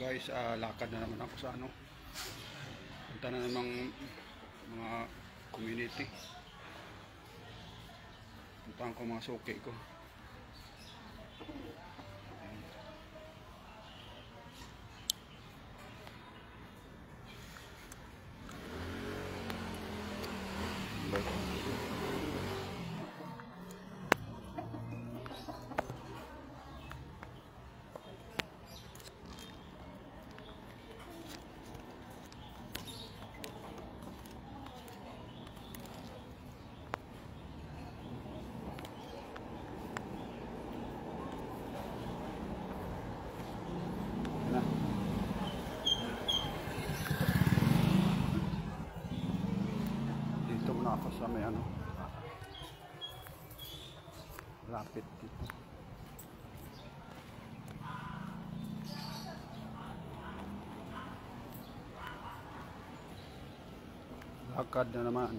guys, lakad na naman ako sa ano. Punta na namang mga community. Puntahan ko mga suki ko. Dito na ako sa may ano, lapit dito. Lakad na naman.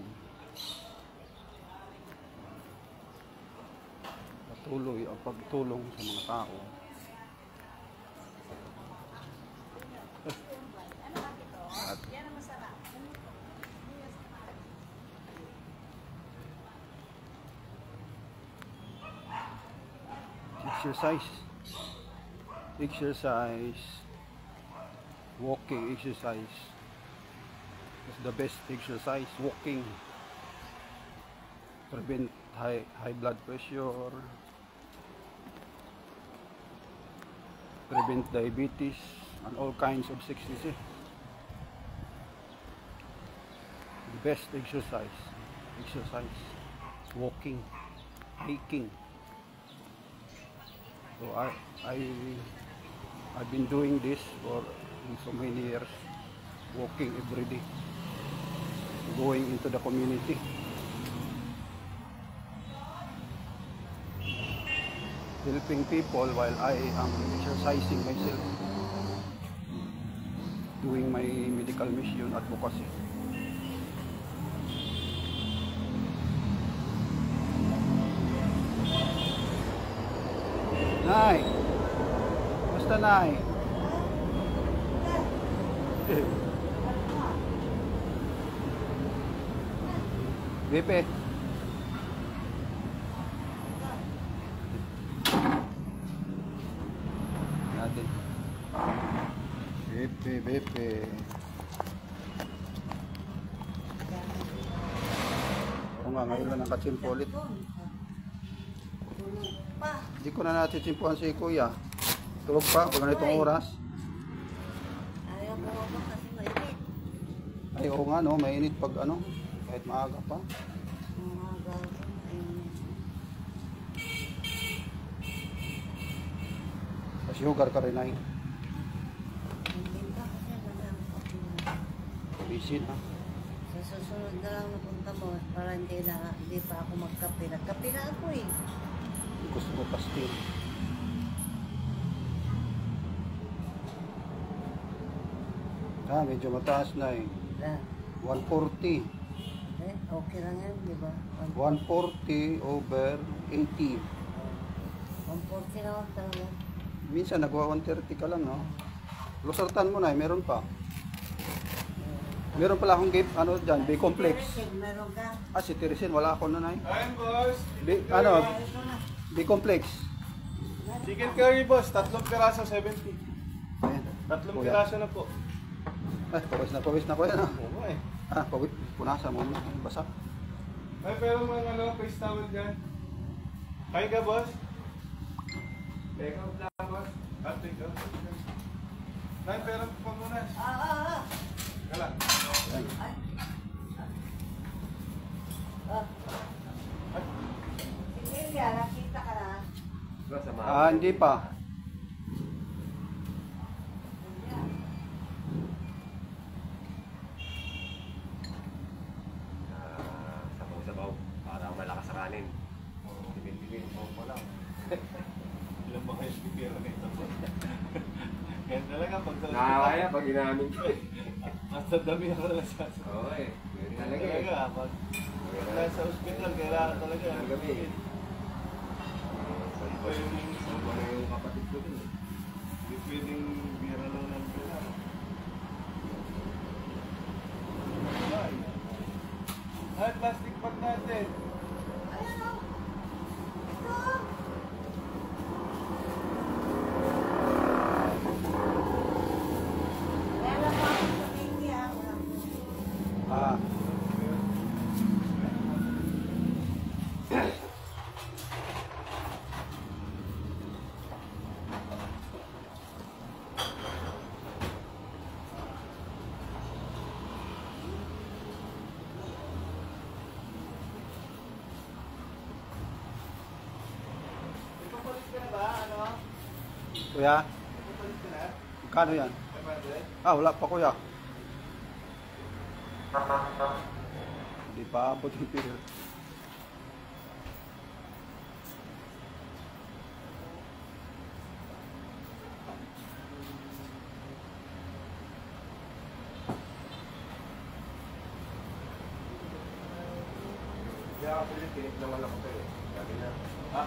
Patuloy ang pagtulong sa mga tao. 'Exercise, walking exercise. It's the best exercise, walking. Prevent high blood pressure, prevent diabetes and all kinds of sicknesses. The best exercise, walking, hiking. So I've been doing this for so many years, walking every day, going into the community, helping people while I am exercising myself, doing my medical mission advocacy. Nay, basta Nay. Bepe. Natin. Bepe. Kung nga ngayon lang nakachimpo ulit. Hindi ko na natin simpuhan si Kuya. Tulog pa pag ganitong oras. Ayaw mo ba kasi mainit? Ay, oo nga no, mainit pag ano, kahit maaga pa. Maaga pa, mainit. Kasi hugar ka rin ay. Hindi pa kasi wala ang kape. Busy na. Sa susunod na lang napunta mo para hindi pa ako magkape. Nagkape na ako eh. Gusto mo pastil. Medyo mataas na eh. 140. Okay lang yan, di ba? 140 over 80. 140 na lang talaga. Minsan nagwa 130 ka lang, no? Losartan mo na eh, meron pa. Meron pala akong gift, ano dyan, B-complex. Meron ka? Si Teresin, wala ako na eh. Ayun, boss. B-complex. Chicken curry, boss. 3 piraso, 70. Ayan. 3 piraso na po. Ay, pawis na ko yan ah. Oo eh. Pawis, punasan mo na, basa. Ay, pero mga face towel dyan. Kaya ka, boss? Take out lang, boss. Take out. Ay, pero pamunas. Kala. Sige, nakita ka na. Hindi pa. Sabaw-sabaw, para malakas sa kanin. Tigil-tigil, pa lang. Ilang mga speaker na ito. Kaya talaga pag Nakakaya pag inamin ko eh. Basta dami ako na nasasabi. Oo eh. Talaga pag nasa hospital, kailangan talaga. Ang gabi. Yung kapatid ko din eh. Hindi pwedeng bira lang ng pera. Ay, plastic bag natin. Ah, Ipapalit ka na ba? Ano? kuya, Ipapalit ka na? magkano yan? 500? Ah, wala pa kuya. Hindi pa abot yung period. Hindi ako pilit, pilit naman ako sa'yo. Sabi na. Ah,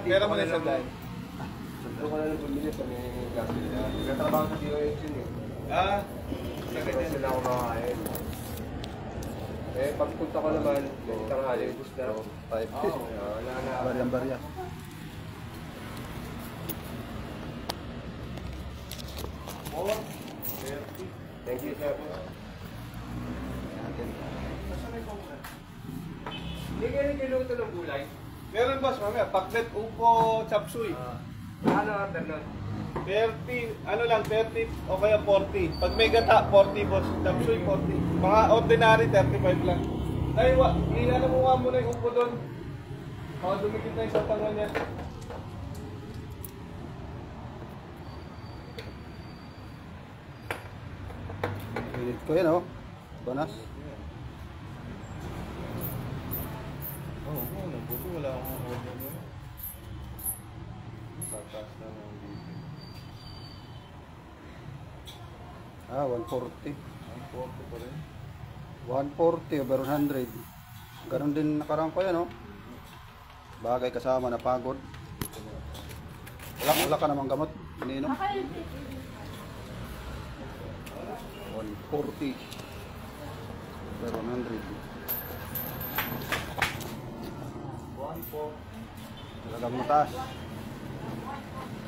Pero mo mo na na sa sa Doon ko na lang bumili sa may gasolina. Nagtatrabaho sa DOH yun eh. Ah, sa Kaya ganyan. sila ako makakain. Eh, pagpunta ko naman, may tanghali, bus na. 5. Wala na. Barya-barya. More. 30. Thank you, sir. Nasaan may phone na? Hindi kayo nagkiluto ng gulay? Meron boss, mamaya. Pakbet, upo, chapsuy. Ano order nun? 30, ano lang, 30 o kaya 40. Pag may gata, 40 boss. Chapsuy, 40. Mga ordinary, 35 lang. Ay, inano mo nga muna yung upo doon. Baka dumikit na yung sa tangan niya. Pilit ko yan oh. Banas. Oo, nabuto. Wala akong order mo. Tatas na ng dito. Ah, 140. Ang 40 pa rin. 140 over 100. Ganon din nakaraan ko yan oh. Bagay kasama na pagod. Wala ka namang gamot. Iniinom. 140 over 100. 1-4. Talagang mataas.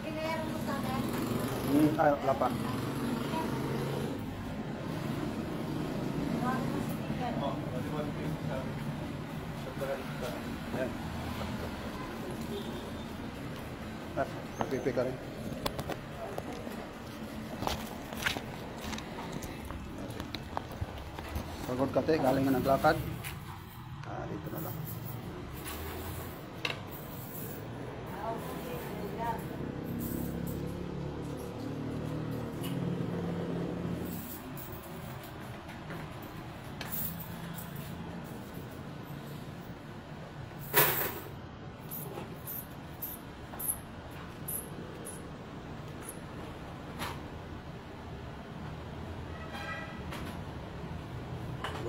Kinayaran mo sa akin? Ay, wala pa. Oh, 150 sabi. Sa barista. Ayan. Ah, napipi ka rin. Pagod ka te, galing nga naglakad. Ah, dito na lang.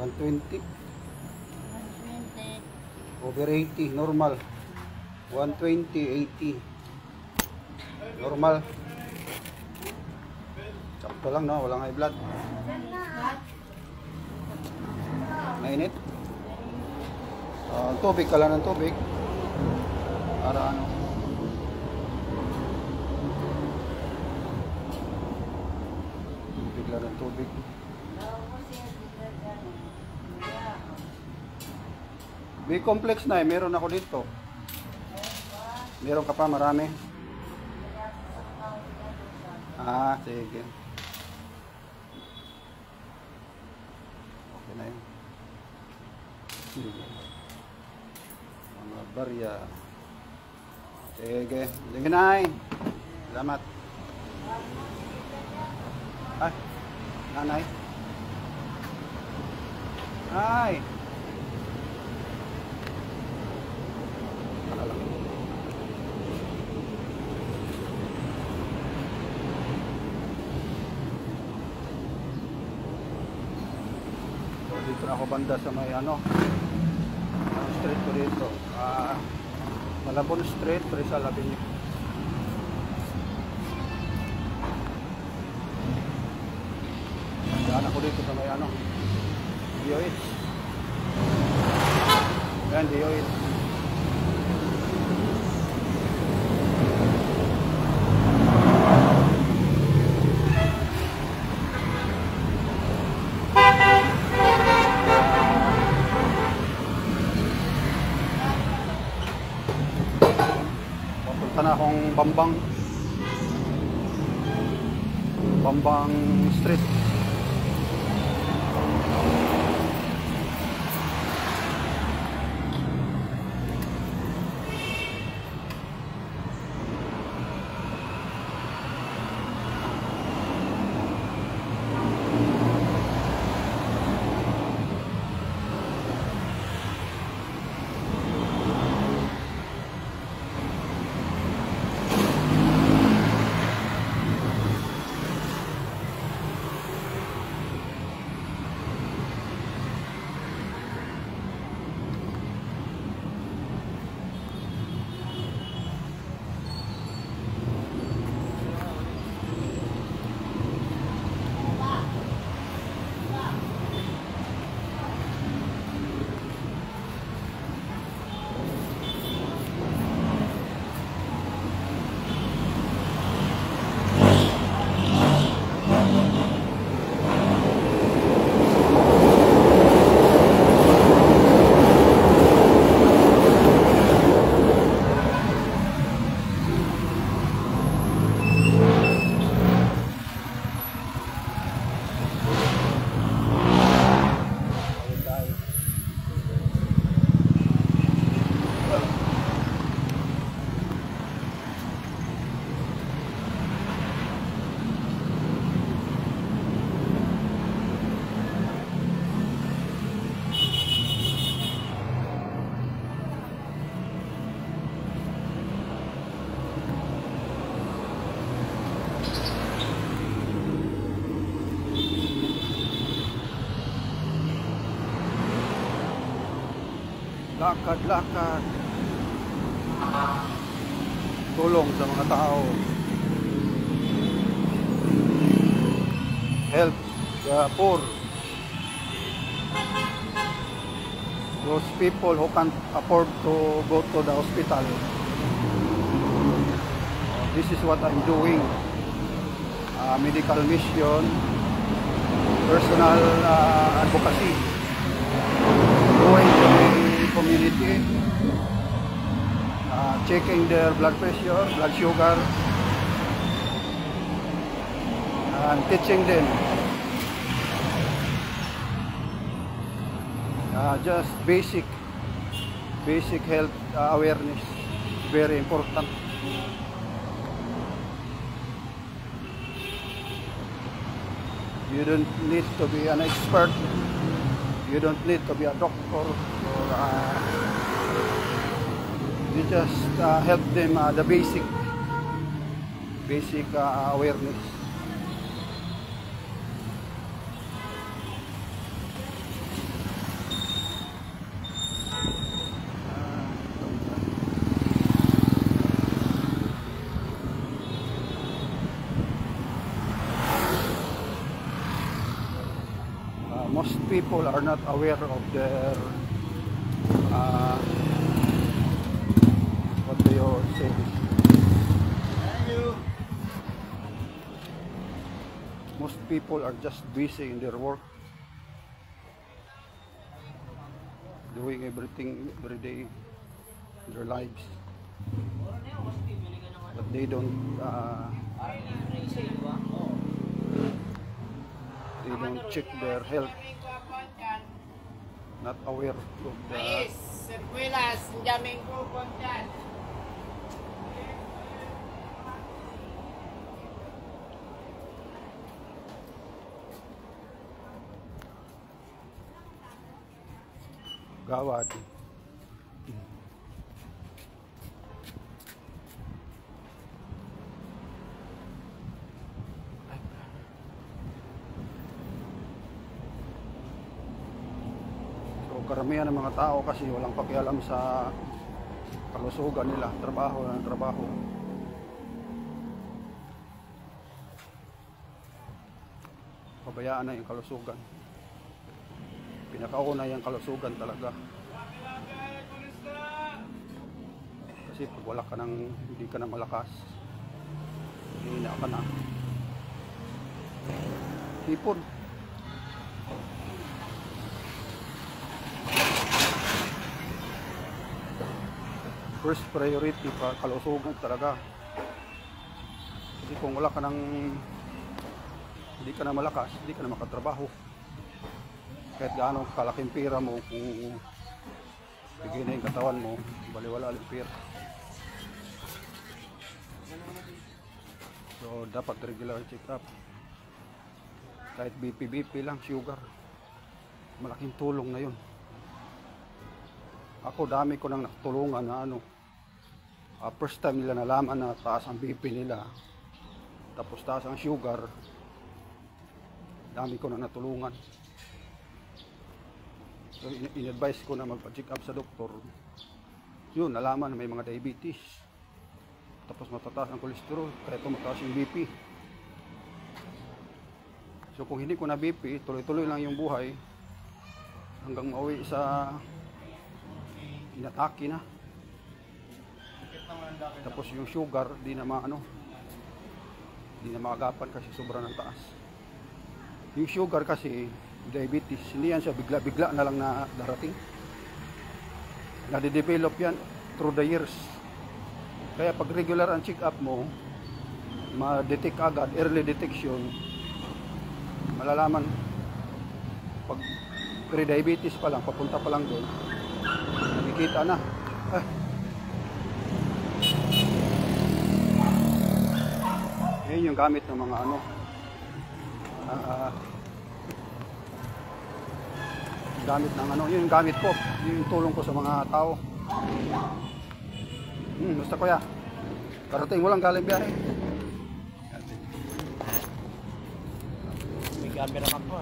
$120 over 80 normal. 120 80 normal. Sakto lang no, walang high blood. Mainit. Tubig ka lang ng tubig. Para ano. Tubig lang ng tubig. B-complex na meron ako dito. Meron ka pa marami. Ah, sige. Okay na yun. Sige. Mga barya. Sige. Sige na. Salamat. Ay, nanay. Ay. Dito na ako banda sa may ano street ko dito, Malabon Street, Rizal Avenue. Yan ako dito sa may ano, DOH. Yan, DOH. Papunta na akong Bambang Street. Lakad-lakad, tulong sa mga tao, help the poor, those people who can't afford to go to the hospital. This is what I'm doing. Medical mission, personal advocacy, going to the community, checking their blood pressure, blood sugar, and teaching them just basic health awareness, very important. You don't need to be an expert. You don't need to be a doctor. Or, you just help them the basic awareness. Most people are not aware of their what do you say this? Most people are just busy in their work, doing everything every day in their lives, but they don't check their health, not aware of the gawad. Karamihan ng mga tao kasi walang pakialam sa kalusugan nila, trabaho ng trabaho. napabayaan na yung kalusugan. Pinakauna yung kalusugan talaga. Kasi pag wala ka ng, hindi ka na malakas, hihina ka na. Hipon. First priority pa kalusugan talaga. Kasi kung wala ka ng, hindi ka na malakas, hindi ka na makatrabaho. Kahit gaano kalaking pera mo, kung bigay na yung katawan mo, baliwala ang pera. So dapat regular check up. Kahit BP lang, sugar, malaking tulong na yun. Ako dami ko nang natulungan na first time nila nalaman na taas ang BP nila, tapos taas ang sugar, dami ko nang natulungan. So in-advise ko na magpa-check up sa doktor. Yun, nalaman na may mga diabetes, tapos matataas ang kolesterol, kaya tumataas yung BP. So kung hindi ko na BP, tuloy-tuloy lang yung buhay hanggang mauwi sa inatake na. Tapos yung sugar, di na maagapan kasi sobrang ng taas. Yung sugar kasi, diabetes, hindi yan siya bigla-bigla na lang na darating. Nade-develop yan through the years. Kaya pag regular ang check-up mo, ma-detect agad, early detection, malalaman. Pag pre-diabetes pa lang, papunta pa lang doon, nakikita na. Yan yung gamit ng mga gamit ng yun yung gamit ko, yun yung tulong ko sa mga tao. Basta kuya, karating mo lang galing biyahe. May camera ka po.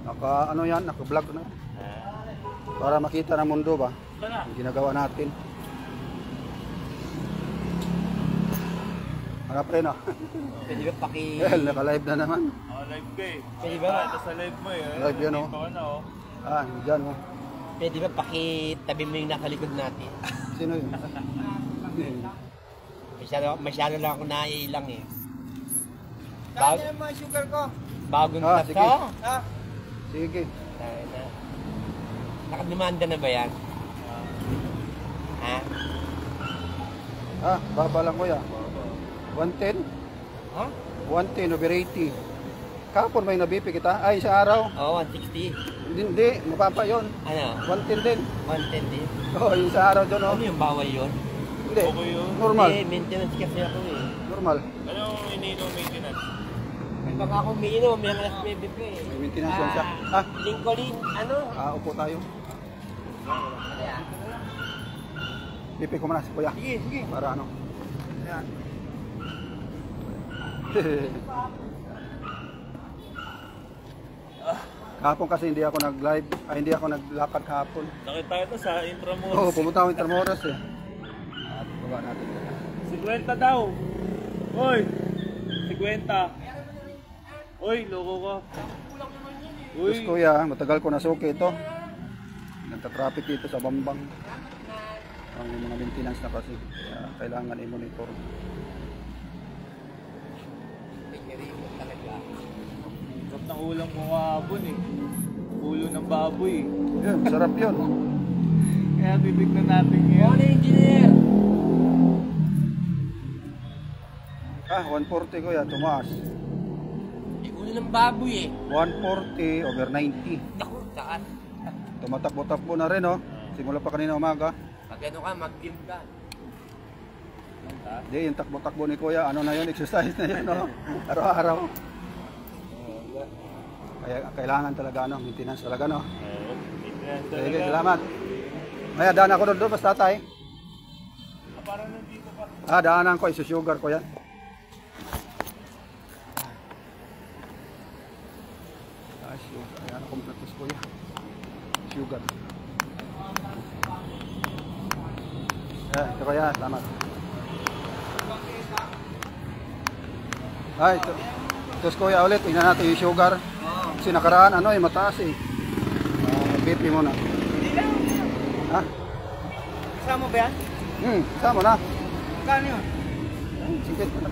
Naka-vlog na. Para makita ng mundo ba ang ginagawa natin. Ano pre no? Pwede ba naka-live na naman. Live ka eh. Pwede ba? Sa live mo eh. Live yun dyan Pwede ba pakitabi mo yung nakalikod natin? Sino yun? Masyado lang ako naiilang eh. Kaya yung mga sugar ko. Bagong sige. tato. Sige. Nakademanda na ba yan? Ha? Baba lang kuya. 110? Ha? 110 over 80. Kapon may nabipi kita? Ay, sa araw? Oo, 160. Hindi, mapapa yun. Ano? 110 din. 110 din. Oo, yung sa araw dyan Ano yung bawal yun? Hindi, Okay yun. normal. Hindi, maintenance kasi ako eh. Normal. Anong ininom maintenance? Baka ako umiinom, may alas 9 pa eh. May maintenance lang siya. Lincoln, ano? Upo tayo. Pipi ko muna si kuya. Sige, sige. Para Ayan. Kahapon kasi hindi ako nag-live, hindi ako naglakad kahapon. Nakita ito sa Intramuros. Oo, pumunta ako Intramuros eh. At baba natin. 50 daw. Hoy! 50. Hoy, loko ko. Tapos kuya, matagal ko nasuki ito. Nagka-traffic dito sa Bambang. Ang mga maintenance na kasi. Kaya kailangan i-monitor. Sarap ng ulam mo kahapon eh. Ulo ng baboy eh. Yun, sarap yun. Kaya titignan natin ngayon. Engineer! 140 kuya, tumaas. Ulo ng baboy eh. 140 over 90. Naku, saan? Tumatakbo-takbo na rin oh. Simula pa kanina umaga. Pag ano ka, mag-gym ka. Hindi, yung takbo-takbo ni kuya, ano na yun, exercise na yun oh. Araw-araw. Kaya kailangan talaga maintenance talaga no. Maintenance talaga. Sige, salamat. Maya daan ako doon, basta tatay. Parang nandito pa. Daanan ko, isusugar ko yan. Ayan ako kompletos ko yan. Sugar. Ito kaya, salamat. Ay, ito kuya ulit, tingnan natin yung sugar. Kasi nakaraan ano mataas eh. BP mo na. Ha? Kasama ba yan? Sama na. Kano yun? Sikit na.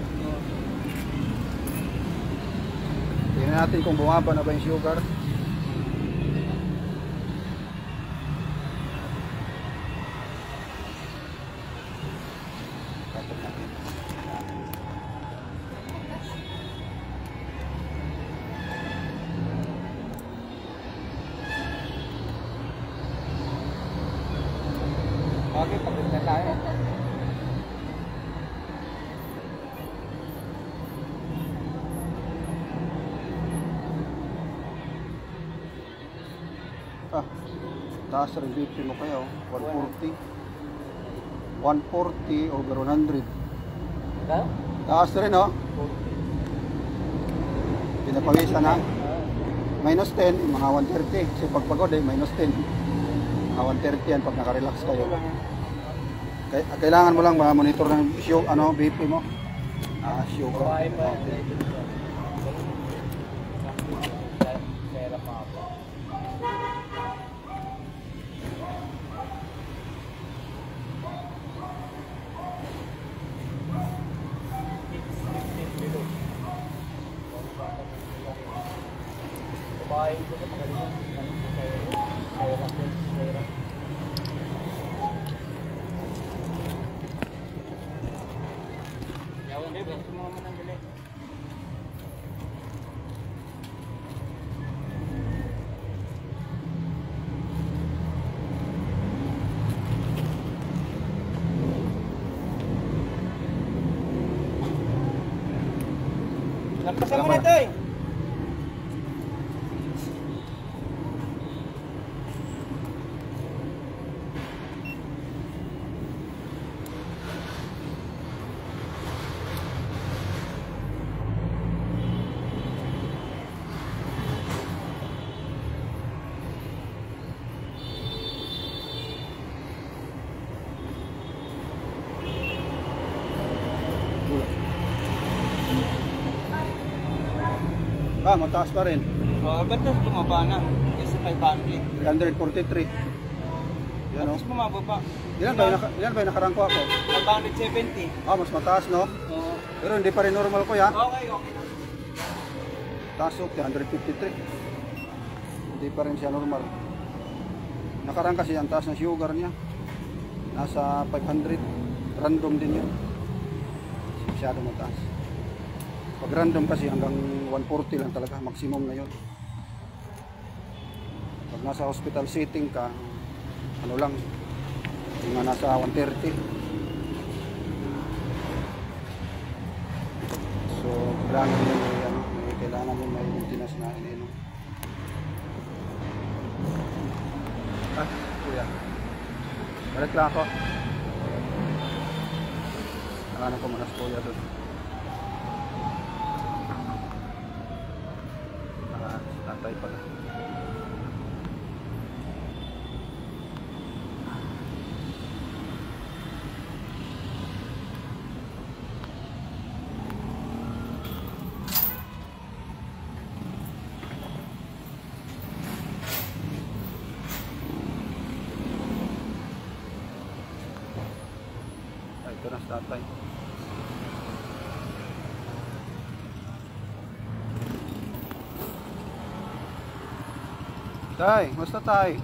Tingnan natin kung bumaba na ba yung sugar. Okay, pagod na tayo. Taas rin BP mo kayo, 140. 140 over 100. Taas rin oh. Pinapawisan na. Minus 10, mga 130. Kasi pagpagod eh, minus 10. Mga 130 yan pag nakarelax kayo. Kailangan mo lang monitor ng BP mo. Sugar. Lampasan mo na ito eh. Mataas pa rin. Ba't na bumaba na? Kasi 500. 343. Yan o. Tapos bumaba pa. Ilan ba yung nakarangko ako? 570. Mas mataas no? Oo. Pero hindi pa rin normal ko ya. Okay na. Taas o, 353. Hindi pa rin siya normal. Nakarang kasi ang taas ng sugar niya. Nasa 500. Random din yun. Masyado mataas. Pag random kasi hanggang 140 lang talaga, maximum na yun. Pag nasa hospital setting ka, ano lang, yung nasa 130. So, kailangan mo may maintenance na ininom. Kuya. Balik lang ako. Nakanan ko muna sa kuya doon. Tatay pala. Ito na sa tatay. Tay, basta tay.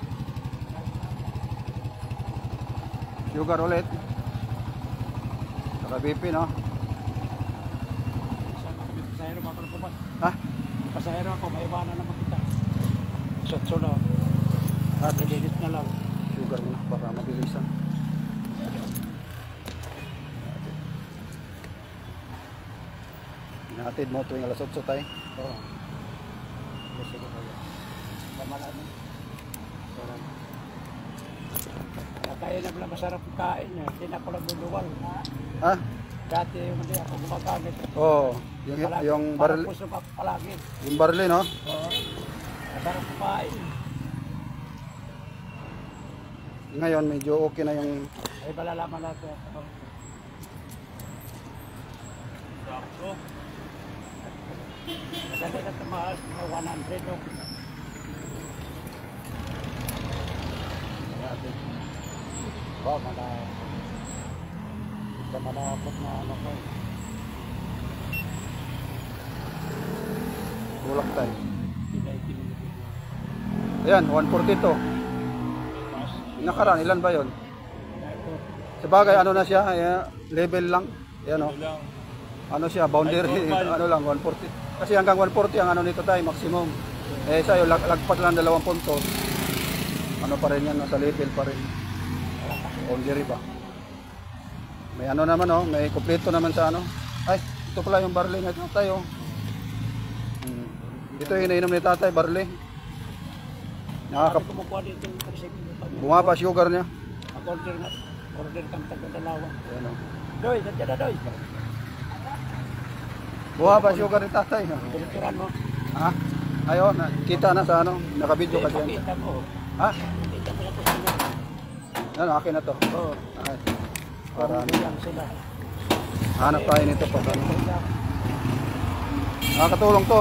Sugar ulit. Saka BP no? Pasahero pa ako na. Ha? Pasahero ako, may iwanan na makita. Sotso na. Didit na lang. Sugar mo na para mabilisan. Hinatid mo tuwing alas 8 tay. Oo. Sige tayo. Pamalaan mo. Kaya na pala masarap kain niya. Hindi na ako nagbuduwal. Ha? Dati hindi ako gumagamit. Oo. Yung baril. Puso pa palagi. Yung baril no? Oo. Masarap kain. Ngayon medyo okay na yung Ay malalaman natin. Sakto. Madali na tumaas, mga 100 no. Grabe. Oh, malapot na ano ko. Tulak tayo. Ayan, 142. Nakaraan, ilan ba yon? Sa bagay, ano na siya, level lang. Ayan o. Ano siya, boundary, ano lang, 140. Kasi hanggang 140 ang ano nito tayo, maximum. Eh sa'yo, lagpas lang 2 puntos. Ano pa rin yan, nasa level pa rin. Boundary ba? May ano naman oh, may kumpleto naman sa ano. Ay, ito pala yung barley na tayo. Ito yung inainom ni tatay, barley. Kumukuha dito yung recipe. Bumaba sugar niya. Order kang taga-dalawa. Ayan o. Doy, nandiyan na Doy. Bumaba sugar ni tatay. Pinituran mo. Ha? Ayo, kita na sa ano, nakabidyo ka dyan. Pakita mo. Ha? Pakita mo na po sila. Ano, akin na to. Oo. Okay. Para ano, Lang sila. hanap tayo nito pag ano. Nakakatulong to.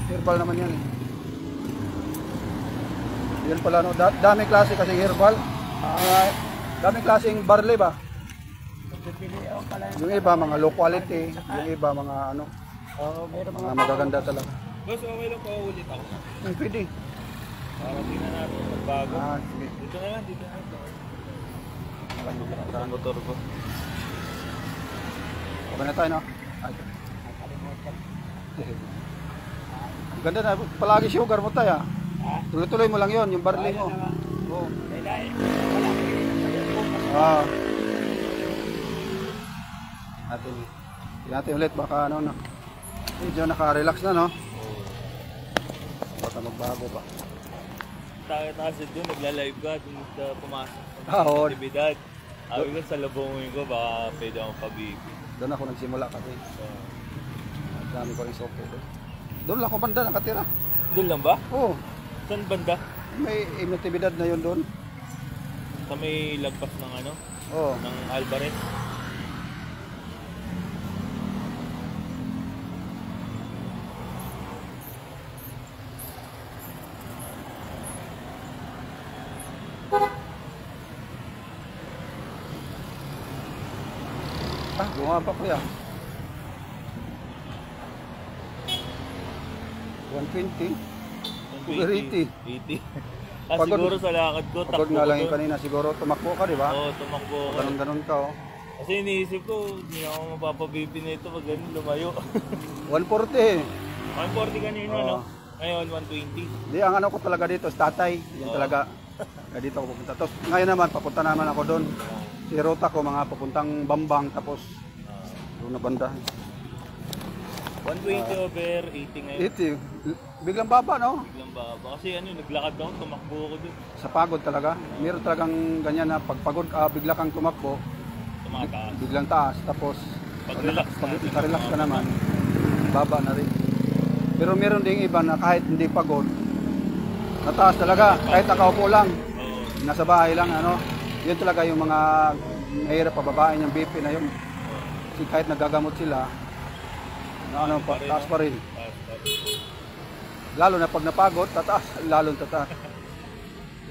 Herbal naman yan eh. Yan pala no, daming klase kasi herbal. Daming klaseng barley ba? Yung iba mga low quality, yung iba mga ano, mga magaganda talaga. Boss, okay lang pa ulit ako. Pwede. Para tingnan natin magbago. Sige. Dito na yan, dito na yan. Saan motor ko? Okay na tayo no? Ay. Ganda na, palagi sugar mo tayo. Tuloy-tuloy mo lang yon yung barley mo. Oo. Natin ulit baka ano na. Medyo naka-relax na no. Baka magbago pa. Takit kasi doon, nagla-live ka, doon sa pumasok Oo. sa aktibidad. Sabi ko sa labongin ko, baka pwede akong pabibi. Doon ako nagsimula kasi. Ang dami ko rin sopo doon. Doon lang ako banda nakatira. Doon lang ba? Oo. Saan banda? May imitibidad na yun doon. Sa may lagpas ng ano? Oo. Ng Alvarez. Bumaba ko yan. 120. 80. Ah, Pagod. siguro sa lakad ko, Pagod takbo nga ko lang yung doon. kanina. Siguro tumakbo ka, di ba? Oo, tumakbo ko. Ganun-ganun ka, oh. Kasi iniisip ko, hindi ako mapapabibi na ito pag ganun lumayo. 140. 140 kanina, Oo. no? Ngayon, 120. Di, ang ano ko talaga dito, is tatay. Yan talaga. Kaya dito ako pupunta. Tapos ngayon naman, papunta naman ako doon. Si ruta ko, mga papuntang Bambang. Tapos, doon na banda. 120 over 80 ngayon. 80. Biglang baba, no? Biglang baba. Kasi ano, naglakad ako, tumakbo ako doon. Sa pagod talaga. Meron talagang ganyan na pag pagod ka, bigla kang tumakbo, Tumataas. biglang taas. Tapos, Pag-relax pag natin, relax ka naman, baba na rin. Pero meron ding iba na kahit hindi pagod, nataas talaga. Kahit nakaupo lang, Oo. nasa bahay lang, ano. Yun talaga yung mga mahirap pababain yung BP na yun. Kasi kahit nagagamot sila, na ano, taas pa rin. Taas. Lalo na pag napagod, tataas, lalo tataas.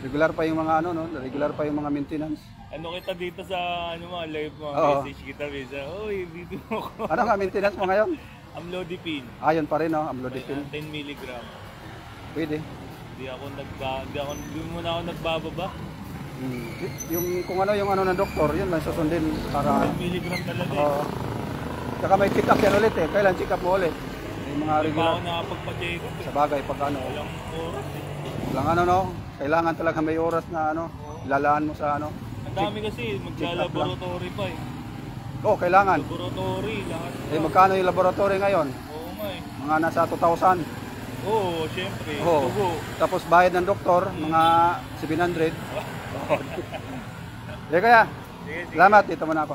Regular pa yung mga ano, no? Regular pa yung mga maintenance. Ano kita dito sa ano mga live mo, Oo. message kita bisa. Oy, video mo ko. Ano nga maintenance mo ngayon? Amlodipine. Ayun pa rin, no? Amlodipine. 10 mg. Pwede. Hindi muna ako nagbababa. Yung kung ano yung ano ng doktor, yun lang susundin para 10 mg talaga eh. oo. Saka may check up yan ulit eh. Kailan check up mo ulit? Yung mga Hindi pa regular. ako nakapagpa-check up. Sa bagay pag ano. Walang oras eh. Lang ano no, kailangan talaga may oras na ano, ilalaan mo sa ano. Ang dami kasi, magla-laboratory pa eh. Oh, kailangan. Laboratory, lahat. Eh magkano yung laboratory ngayon? Oo nga eh. Mga nasa 2,000. Oo, syempre. Oh. Tugo. Tapos bayad ng doktor, mga 700. Eh kaya, Sige. salamat, dito muna ako.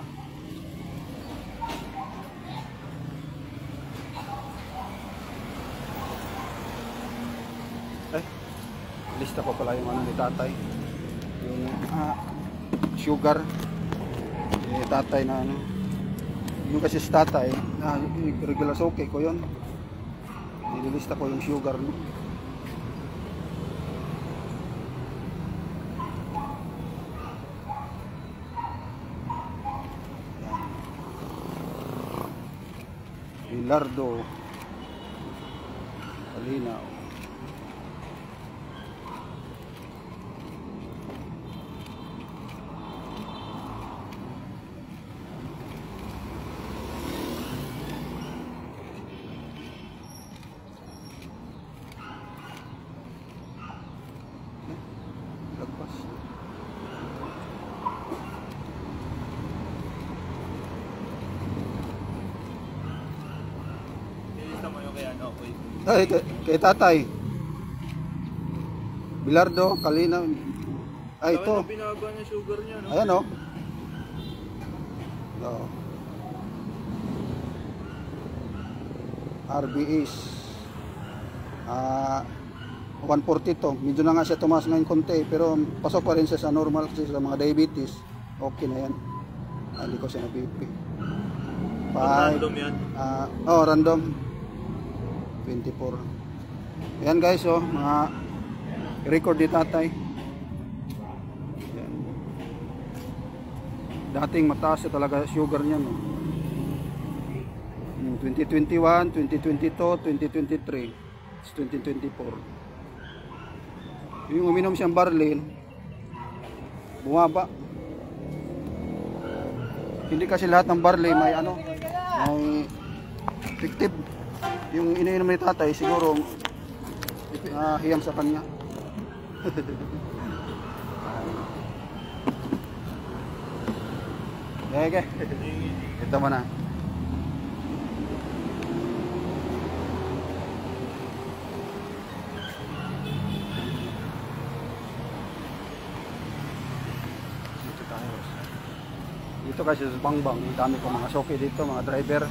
Eh, lista ko pala yung ano ni tatay. Yung sugar. Eh, tatay na ano. Yung kasi si tatay, regular okay ko yun. Nililista ko yung sugar mo. Bilardo Kalinaw. Lagpas. Nilista mo yung kay ano, wait. Ay, kay tatay. Bilardo Kalinaw. Ay, ito. Binaba niya sugar niya, no? Ayan, oh. Oh. RBS 140 to. Medyo na nga siya tumaas ngayon konti, pero pasok pa rin siya sa normal kasi sa mga diabetes. Okay na yan. Hindi ko siya na-BP. Random yan? Random 24. Ayan guys, oh, mga record ni tatay. Ayan. Dating mataas siya talaga sugar niya, no? 2021, 2022, 2023, 2024. Yung uminom siyang barley, bumaba. Hindi kasi lahat ng barley may ano, may effective. Yung iniinom ni tatay siguro hiyam sa kanya. Okay. Ito mo na. Dito kasi sa Bangbang, dami ko mga soke dito, mga driver.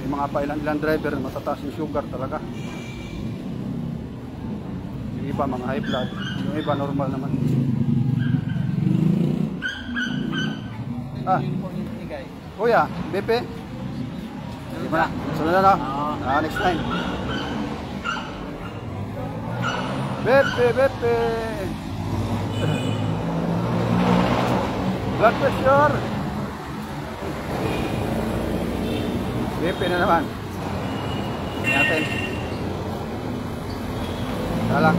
May mga pailan-ilan driver, matataas yung sugar talaga. Yung iba mga high blood, yung iba normal naman. Kuya, BP? Di ba na? Sunod na, no? Next time. BP. Blood pressure. BP na naman. Natin. Dalang.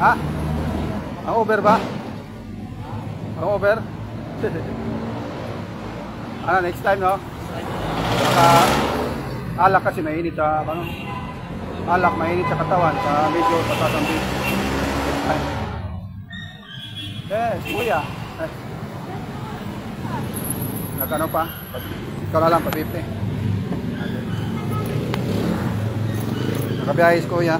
Ha? Ang over ba? Ang over? Ano, next time, no? Baka alak kasi mainit sa ano? Alak mainit sa katawan, sa medyo patasambi. Next time. Kuya. Nagano pa? Ikaw na lang, pabipe. Nakabiyahis, kuya.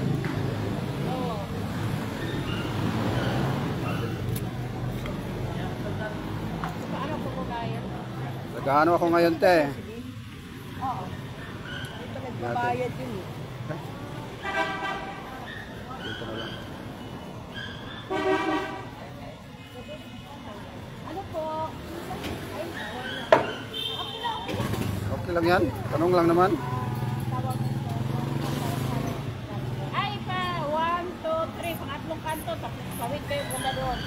Nagano ako ngayon, te. Bayad yun. Dito na lang. Okay lang yan. Tanong lang naman. Ay pa, 1, 2, 3, pangatlong kanto, tapos pawid kayo muna doon.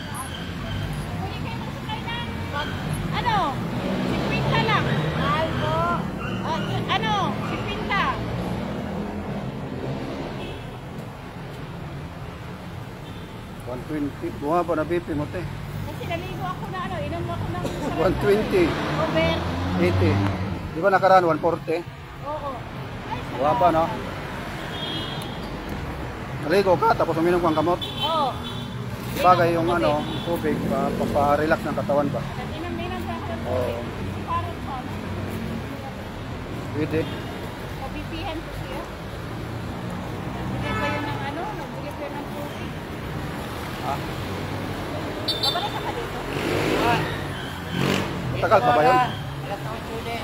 Pwede kayo magsakay ng, ano, 50 lang. Mahal po. Ano, 50. $120. Buha pa na BP mo, te. Kasi naligo ako na ano, inom ako ng $120. over. 80. Di ba nakaraan 140? Oo. Ay, Buha pa, no? Naligo ka, tapos uminom kang kamot. Oo. Bagay yung ano, tubig, pa-relax ng katawan ba? Inom sa akin. Oo. Parang pa. Pwede. Pabipihan ko siya. Nagbigay pa yun ng ano, nagbigay pa yun ng tubig. Ah, Babalik ka pa dito? matagal pa ba yun? Alas ako suli.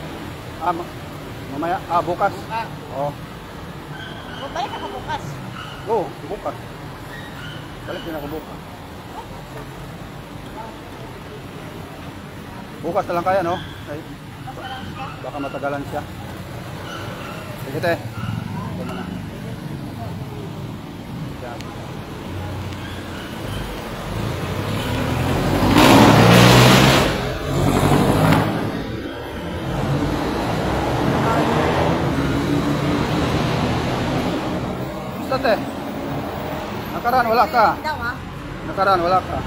Mamaya, bukas. Oo. Babalik ako bukas. Oo, bukas. Balik din ako bukas. Bukas na lang kaya, no? Ay, baka matagalan siya. Sige te. Ito na. Yan. Basta te. Nakaraan wala ka. Daw ha? Nakaraan wala ka.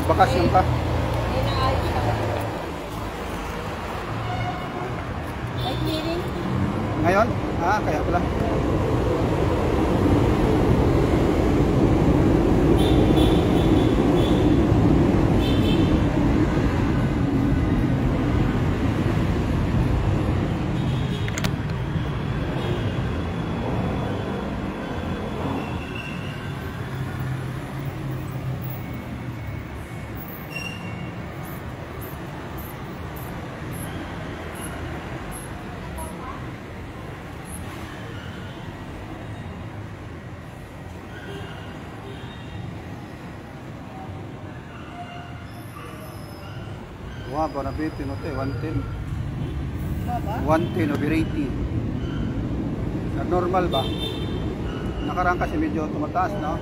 Bakasyon ka. May naayos ka ba? May cleaning? Ngayon? Kaya pala. Wah, para bitin no te, 110. Baba? 110 over 80. Normal ba? Nakaraan kasi medyo tumataas, no?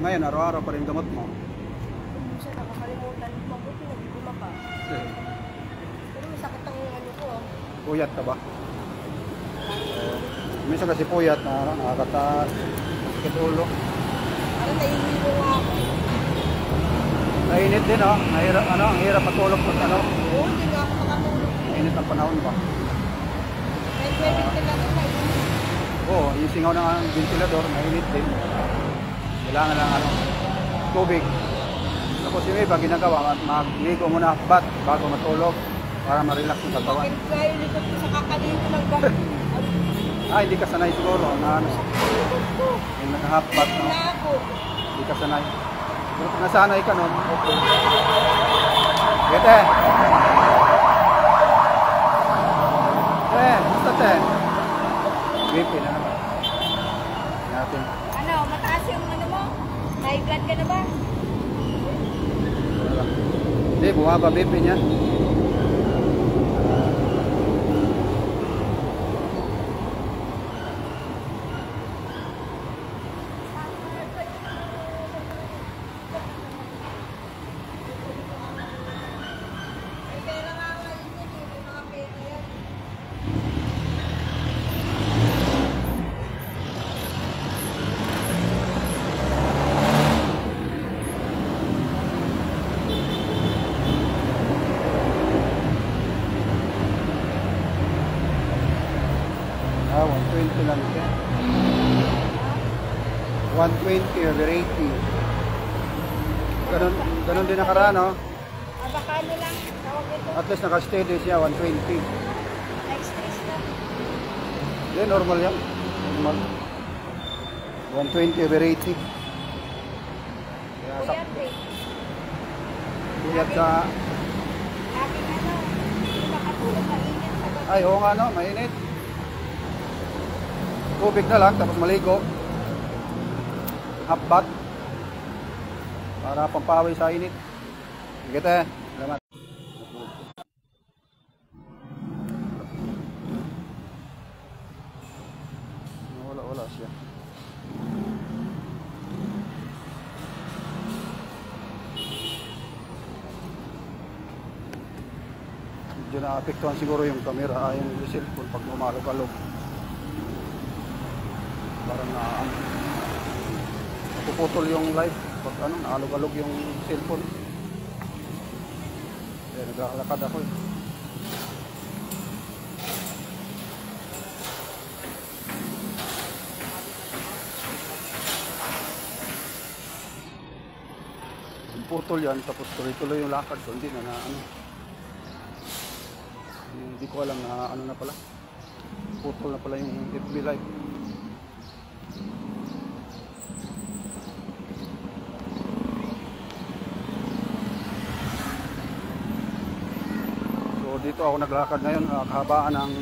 Ngayon, araw-araw pa rin gamot mo. Minsan nakakalimutan. Mabuti nagiguma pa. Okay. Pero masakit ang ano ko. Puyat ka ba? Minsan kasi puyat na nakakataas. Sakit ulo. Parang nahihilo nga ako. Nainit din, oh. Ang hirap matulog po sa ano. Oo, hindi nga ako makatulog. Mainit ang panahon ba? Kahit may ventilator na yun. Oo, yung singaw ng ventilador, mainit din. Kailangan ng ano, tubig. Tapos yung iba ginagawa, magligo muna bat bago matulog para ma-relax yung katawan. Bakit kayo likod ko sa kakalito ng gano'n? Hindi ka sanay siguro na ano, yung naka-half bat, no? Na ako. Hindi ka sanay. Pero kung nasanay ka nun, okay. Gete! Basta te. BP na naman. Natin. Ano, mataas yung ano mo? High blood ka na ba? Hindi, bumaba BP niya. May pera nga ako ngayon yun, may mga pera yan. Ah, 120 lang siya. 120 over 80. Ganun din nakaraan, no? Baka ano lang, tawag ito. At least naka-steady siya, 120. Na-stress na. Yan, normal yan. Normal. 120 over 80. Kaya sa Puyat eh. puyat sa... Laging ano, hindi makatulog, mainit sa gabi. Ay, oo nga, no? Mainit. Tubig na lang, tapos maligo. Half bath. Para pampawi sa init. Sige te. Salamat. Wala siya. Medyo naapektuhan siguro yung camera, yung cellphone pag lumalog-alog. Parang napuputol yung live pag naalog-alog yung cellphone. Kaya naglalakad ako eh. Putol yan, tapos tuloy-tuloy yung lakad ko, hindi na hindi ko alam na ano na pala, putol na pala yung FB live. So dito ako naglakad ngayon, kahabaan ng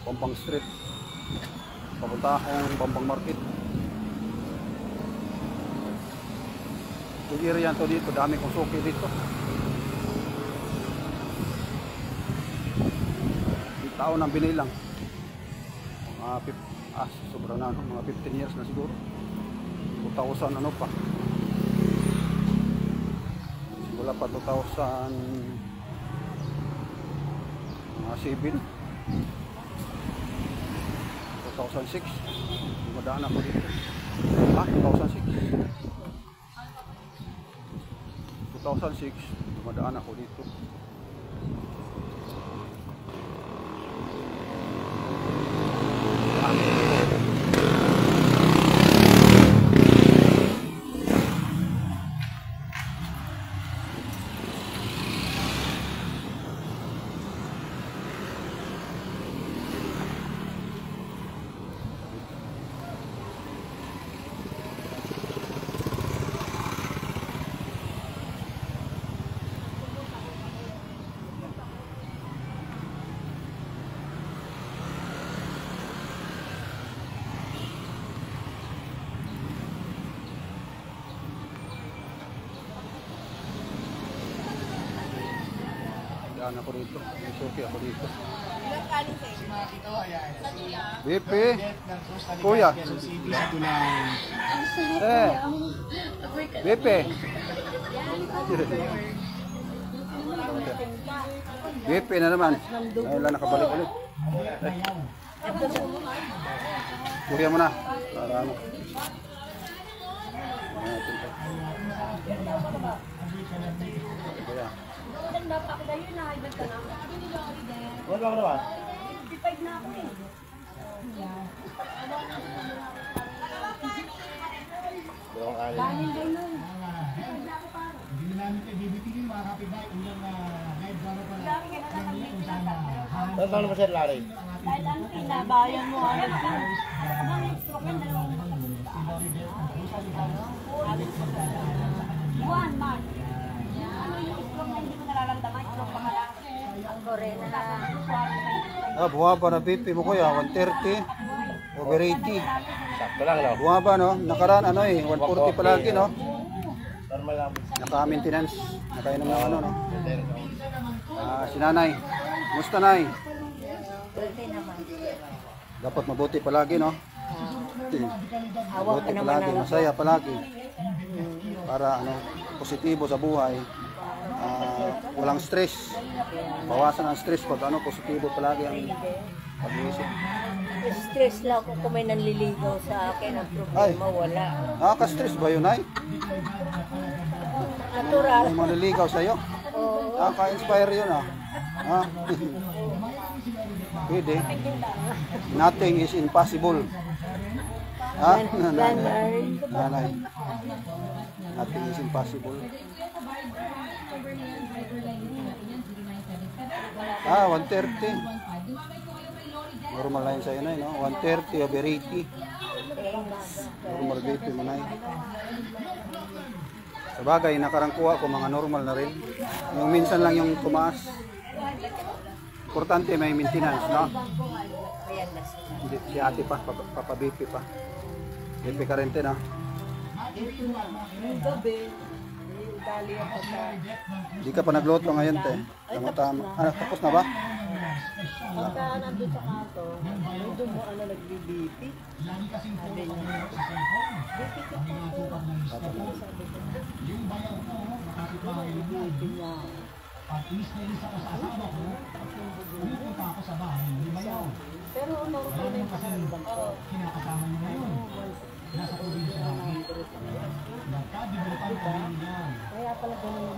Bambang Street, papunta akong Bambang Market. Yung area to dito, dami kong suki dito. Dito taon ng binilang. Sobra na, no? Mga 15 years na siguro. 2000 ano pa. Wala pa 2007. 2006. Dumadaan ako dito. 2006. 2006. Dumadaan ako dito. Daan ako dito. May suki ako dito. Bipi. Kuya. Bipi. Bipi na naman. Ngayon lang nakabalik ulit. Kuya mo na. Para ano. Kuya. Wala ka naman? 55 na ako eh. Dahil din nun. Hindi namin kayo bibitigin mga kapitbahay. Unang live gano'n pa lang. Saan ba naman sir Larry? Dahil ang pinabayan mo ang instrument na lang. 1 month. Ano yung stroke na hindi mo nararamdaman? Stroke pa ka lang. Ang korena na. Bumaba na BP mo kuya, 130 over 80. Sakto lang, no? Bumaba no, nakaraan ano 140 palagi no. Normal lang. Naka-maintenance, nakainom ng ano no. Si nanay, musta nay? Pwede naman. Dapat mabuti palagi no. Mabuti palagi, masaya palagi. Para ano, positibo sa buhay. Walang stress. Bawasan ang stress pag ano, positibo palagi ang pag-iisip. Stress lang ako kung may nanliligaw sa akin. Ang problema, wala. Nakaka-stress ba yun ay? Natural. May manliligaw sa'yo? Oo. Nakaka-inspire yun ah. Pwede. Nothing is impossible. Nanay. Nothing is impossible. 130. Normal na yun sa'yo na no? 130 over 80. Normal BP mo na yun. Sa bagay, nakarangkuha ko mga normal na rin. Yung minsan lang yung tumaas. Importante may maintenance, no? Hindi, si ate pa, papa BP pa. BP ka rin din, no? Yung gabi, dali ako sa... Hindi ka pa nagluto ngayon, te. Tama-tama. Tapos na ba? Pagka nandun sa kanto, doon mo nagbibipi. Sabi niya, bipi ka po. Sabi niya, pero normal na yung pakaramdam ko. Kaya pala ganun yung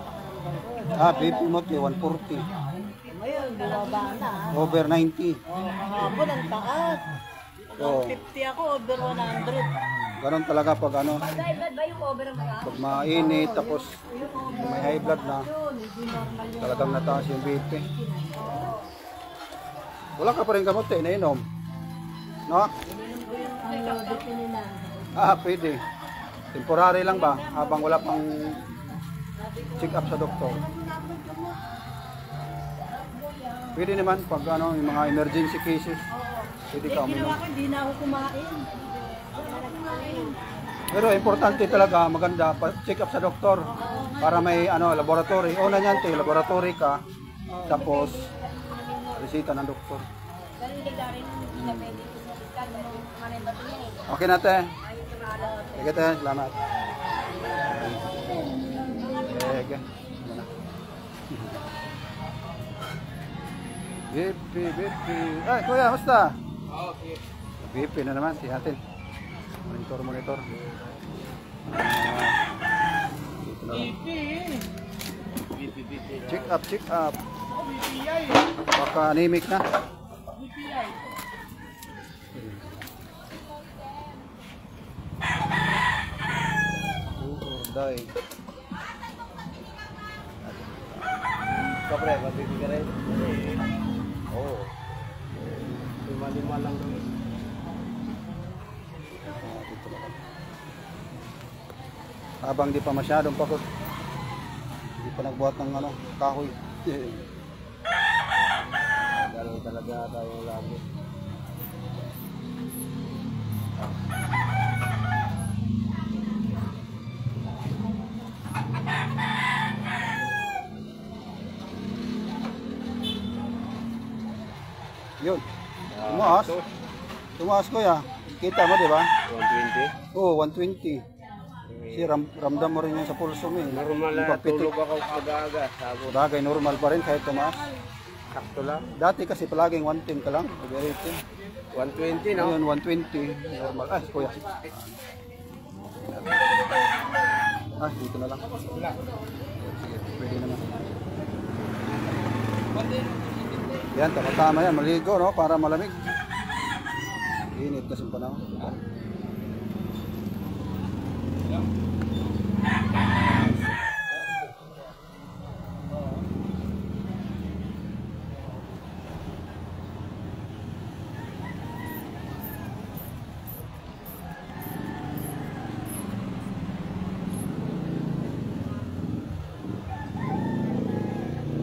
pakaramdam ko. BP mo, te, 140. Ngayon, bumaba na. Over 90. Hapon ang taas. Oo. 50 ako, over 100. Ganon talaga pag ano, High blood ba yung over ang mga? pag mainit, tapos may high blood na, talagang nataas yung BP. Wala ka pa rin gamot, te, nainom. No? Pwede. Temporary lang ba? Habang wala pang check up sa doktor. Pwede naman pag ano, yung mga emergency cases. Pwede ka uminom. Hindi na ako kumain. Pero importante talaga, maganda, check up sa doktor para may ano, laboratory. Una niyan, te, laboratory ka, tapos resita ng doktor. Okay na, te. Sige, te. Salamat. Sige. Bipi, bipi. Ay, kuya, basta? Okay. Bipi na naman, tihatin. Monitor, monitor. Dito na lang. Check up, check up. Baka anemic na. Die. Kapre, mabibig ka rin? Oo. Lima-lima lang doon. Dito na lang. Habang di pa masyadong pakot. Hindi pa nagbuhat ng ano, kahoy. Dalaw talaga tayo lagi. Yun. Tumaas. Tumaas ko ya. Kita mo, di ba? 120. Oo, 120. Si ramdam mo rin yan sa pulso mo eh. Normal Yung na pagpitik. tulog ako aga-aga. Sabo. Bagay, normal pa rin kahit tumaas. Sakto lang. Dati kasi palaging 110 ka lang. 120 no? Ngayon, 120. Normal. Ay, kuya. Ah, dito na lang. Sige, pwede naman. Yan, tama-tama yan. Maligo, no? Para malamig. Init kasi pa na.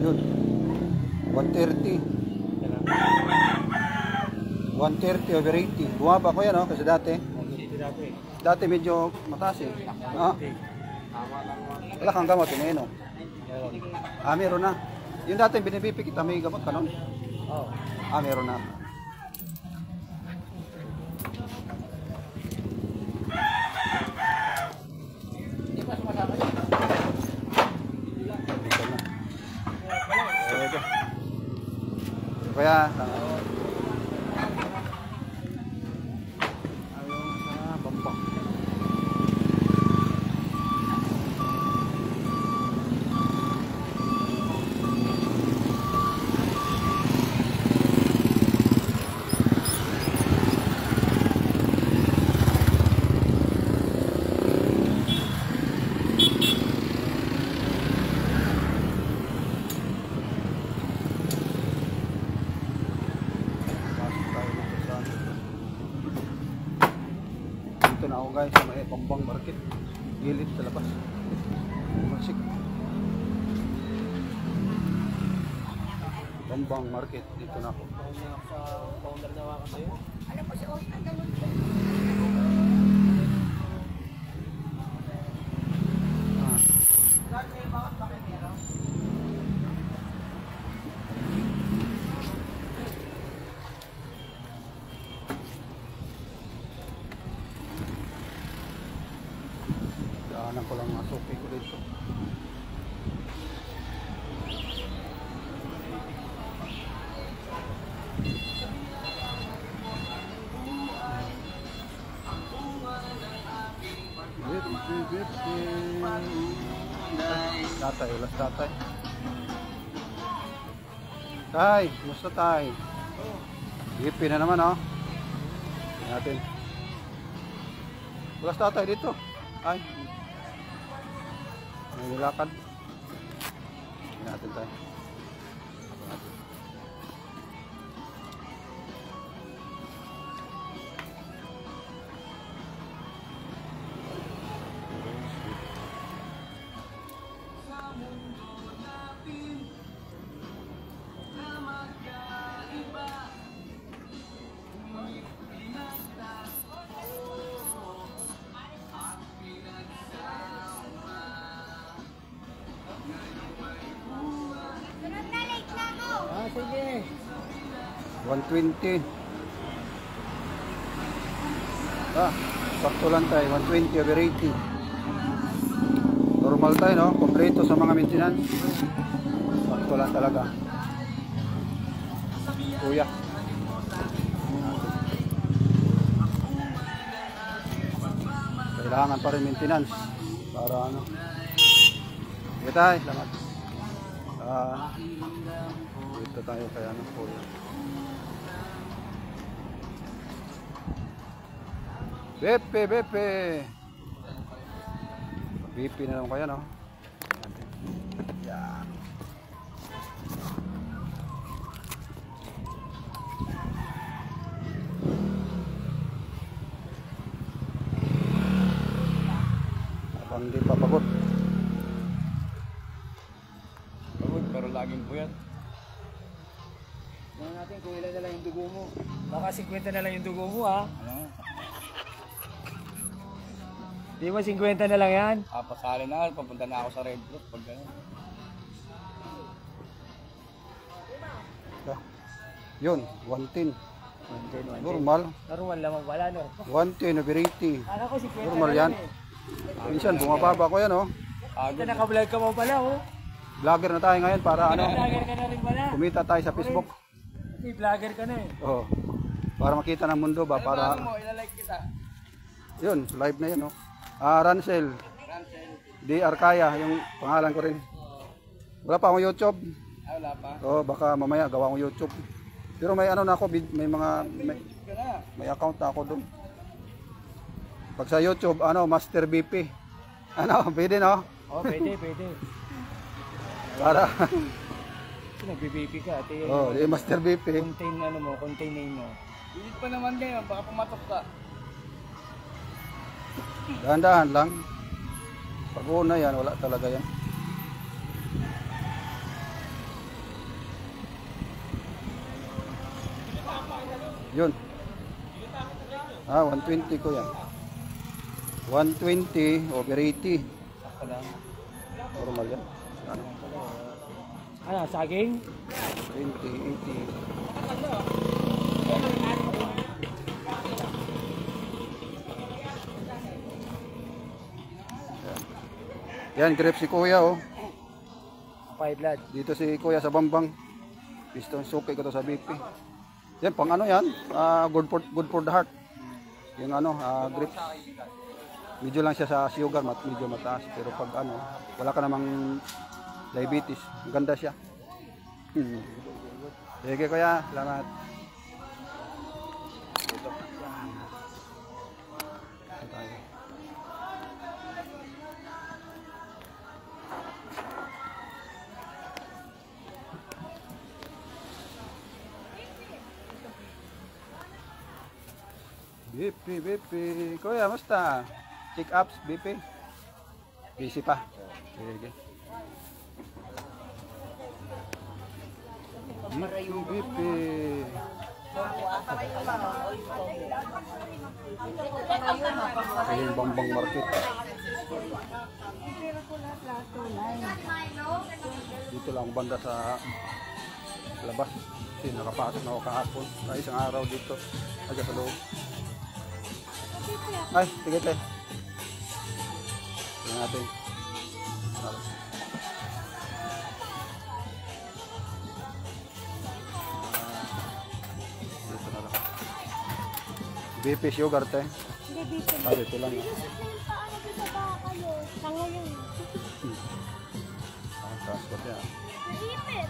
Yun. 130. 130 over 80. Bumaba ko yan, no? Kasi dati. Dati medyo mataas eh. Ah. Wala kang gamot, iniinom. Ah, meron na. Yung dati binibipi kita, may gamot ka nun? Oo. Ah, meron na. Dito na. Okay. Kaya, Bambang. Dito na ako guys sa may Bambang Market. Gilid sa labas. Masik. Bambang Market. Dito na ako. Daanan ko lang mga suki ko dito. Tatay, ulas tatay. Tay, gusto tay. Gipi na naman oh. Tingnan natin. Ulas tatay dito. Ay. May nilakad. Tingnan natin tayo. 120. Sakto lang tayo. 120 over 80. Normal tayo, no? Kompleto sa mga maintenance. Sakto lang talaga. Kuya. Kailangan pa rin maintenance para ano. Sige tayo, salamat. Dito tayo kay ano po. Bepe, bepe. Bepe na naman kaya, no? Yan. Abang di pa pagod. Pagod, pero laging po yan. Tingnan natin kung ilan na lang yung dugo mo. Baka 50 na lang yung dugo mo, ha? Di ba 50 na lang yan? Pasali na, papunta na ako sa Red Cross pag gano'n. Yun, 110. 110. Normal. Normal naman pala, no? 110 over 80. Akala ko 50 Normal na yan. lang eh. Minsan bumababa ko yan, oh. Ito naka-vlog ka mo pala, oh. Vlogger na tayo ngayon para ano, Vlogger ka na rin pala. kumita tayo sa Facebook. May vlogger ka na eh. Oh. Para makita ng mundo ba, para Ilalike kita. yun, live na yun, oh. Ransel. Di Arkaya, yung pangalan ko rin. Wala pa akong YouTube. Wala pa. Oh, baka mamaya gawa akong YouTube. Pero may ano na ako, may mga may account na ako doon. Pag sa YouTube, ano, Master BP. Ano, pwede, no? Oh, pwede, pwede. Para Nag-BP ka, ate. oh, di Master BP. Contain ano mo, contain name mo. Bilit pa naman din, baka pumatok ka. Dahan-dahan lang. Pag una yan, wala talaga yan. Yun. 120 ko yan. 120 over 80. Sakto lang. Normal yan. Ano? Ano, saging? 20, 80. Yan, grip si Kuya, oh. Five blood. Dito si Kuya sa Bambang. Piston suki ko to sa BP. Yan, pang ano yan? Good for the heart. Yung ano, grip. Medyo lang siya sa sugar, medyo mataas. Pero pag ano, wala ka namang diabetes. Maganda siya. Sige Kuya, salamat. BP, BP. Kuya, musta? Check-ups, BP? Busy pa? Sige. BP, BP. Ayun, Bambang Market. Dito lang ako banda sa labas. Kasi nakapasok na ako kahapon. Isang araw dito. Aga sa loob. Ay, sige tayo. Tignan natin. Dito na lang. BP sugar tayo. Hindi dito. Dito lang. Paano dito ba kayo? Sa ngayon. Transport yan. Naipit.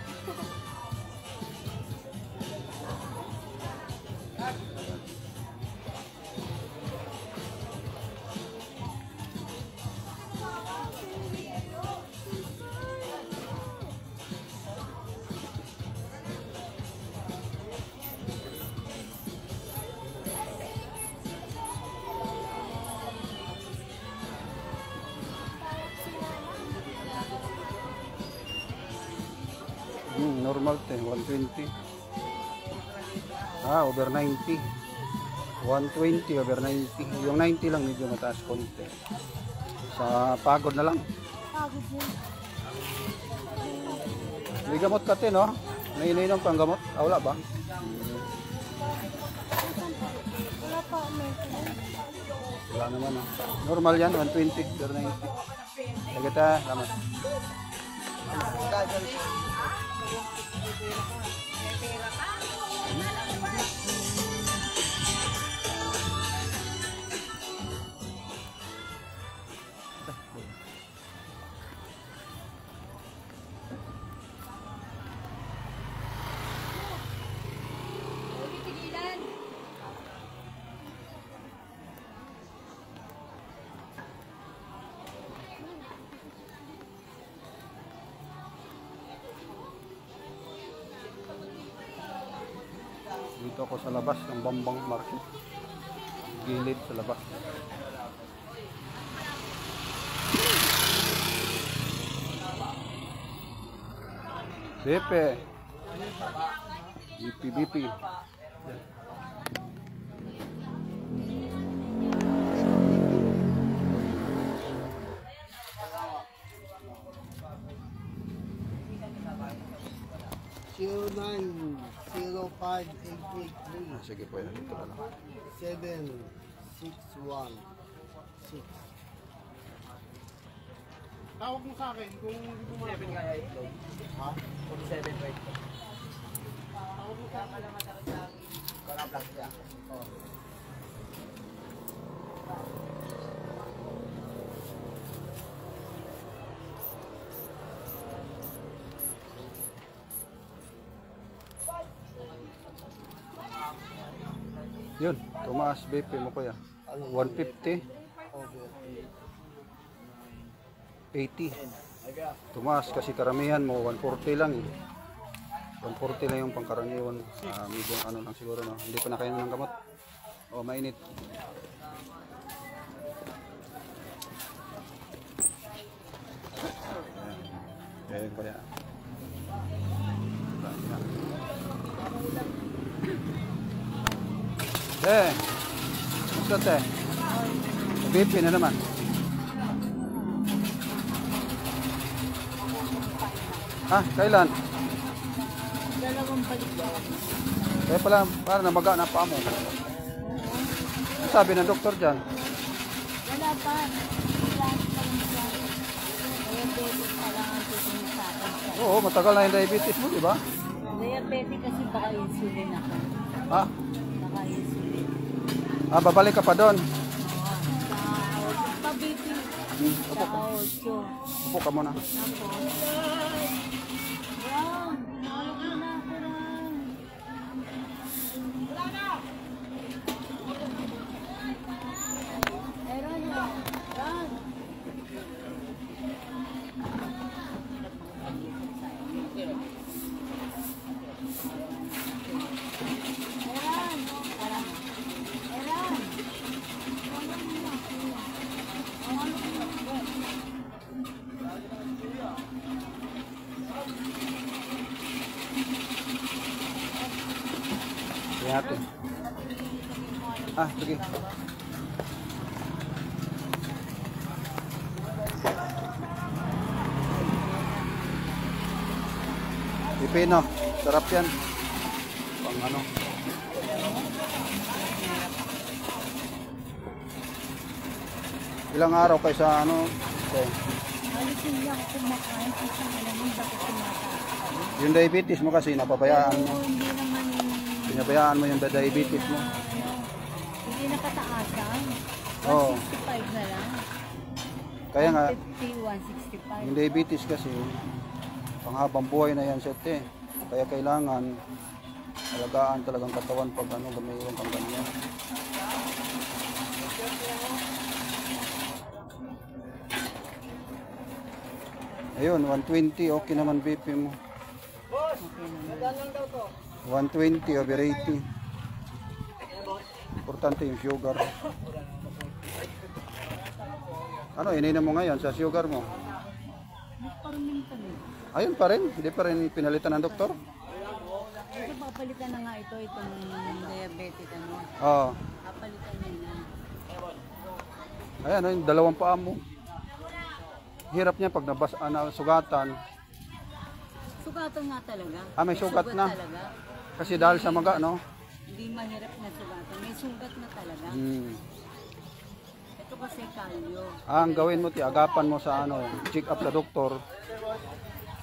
Normal 120. Over 90. 120 over 90. Yung 90 lang medyo mataas konti. Sa pagod na lang. Pagod yun. May gamot ka no? May ininom kang gamot? Wala ba? Wala naman ah. Normal yan, 120 per 90. Kaya kita, salamat. Dito ako sa labas ng Bambang Market. Gilid sa labas. Bepe. BP. Zero 9 05 883 Sige po yan, dito na lang. 7616. Tawag mo sa akin kung hindi mo mga... 7 kaya ito. Ha? 47 right. Wala vlog siya. Oh. Yun, tumaas BP mo kuya. 150, 80. Tumaas kasi karamihan mo 140 lang eh. 140 lang yung pangkaraniwan. Medyo ano lang siguro no. Hindi pa na kainom ng gamot. O mainit. Ayan ko yan. Gusto te. BP na naman. Kailan? Dalawang balik daw. Kaya pala, para namaga na pa mo. Ano sabi ng doktor dyan? Wala pa. Wala pa rin siya. Diabetes na lang ang titingin sa akin. Oo, matagal na yung diabetes mo, di ba? Diabetes kasi baka insulin ako. Baka insulin. Babalik ka pa doon. Pa-BP. Upo ka. Upo ka muna. Brown, nalog mo na ako lang. Meron na. Brown. Natin. Sige. Pipino, sarap yan. Pang ano. Ilang araw kayo sa ano? Okay. Alisin lang kumakain kasi alam mo bakit kumakain. Yung diabetes mo kasi napabayaan mo. Hindi naman Pinabayaan mo yung diabetes mo. hindi nakataasan. Oo. 165 na lang. Kaya nga, 150, 165. yung diabetes kasi, panghabang buhay na yan set eh. Kaya kailangan, alagaan talagang katawan pag ano, mayroon kang ganyan. Ayun, 120, okay naman BP mo. 120 over 80. Importante yung sugar. Ano, ininom mo ngayon sa sugar mo? Ayun pa rin, hindi pa rin pinalitan ng doktor? Ito papalitan na nga itong diabetic ano. Oo. Papalitan niya na. Ayan, yung dalawang paa mo. Hirap niya pag sugatan. Sugatan nga talaga. May sugat na. Talaga. Kasi dahil sa maga, no? hindi mahirap na sugatan. May sugat na talaga. Ito kasi kalyo. Ang gawin mo, agapan mo sa ano, check up sa doktor.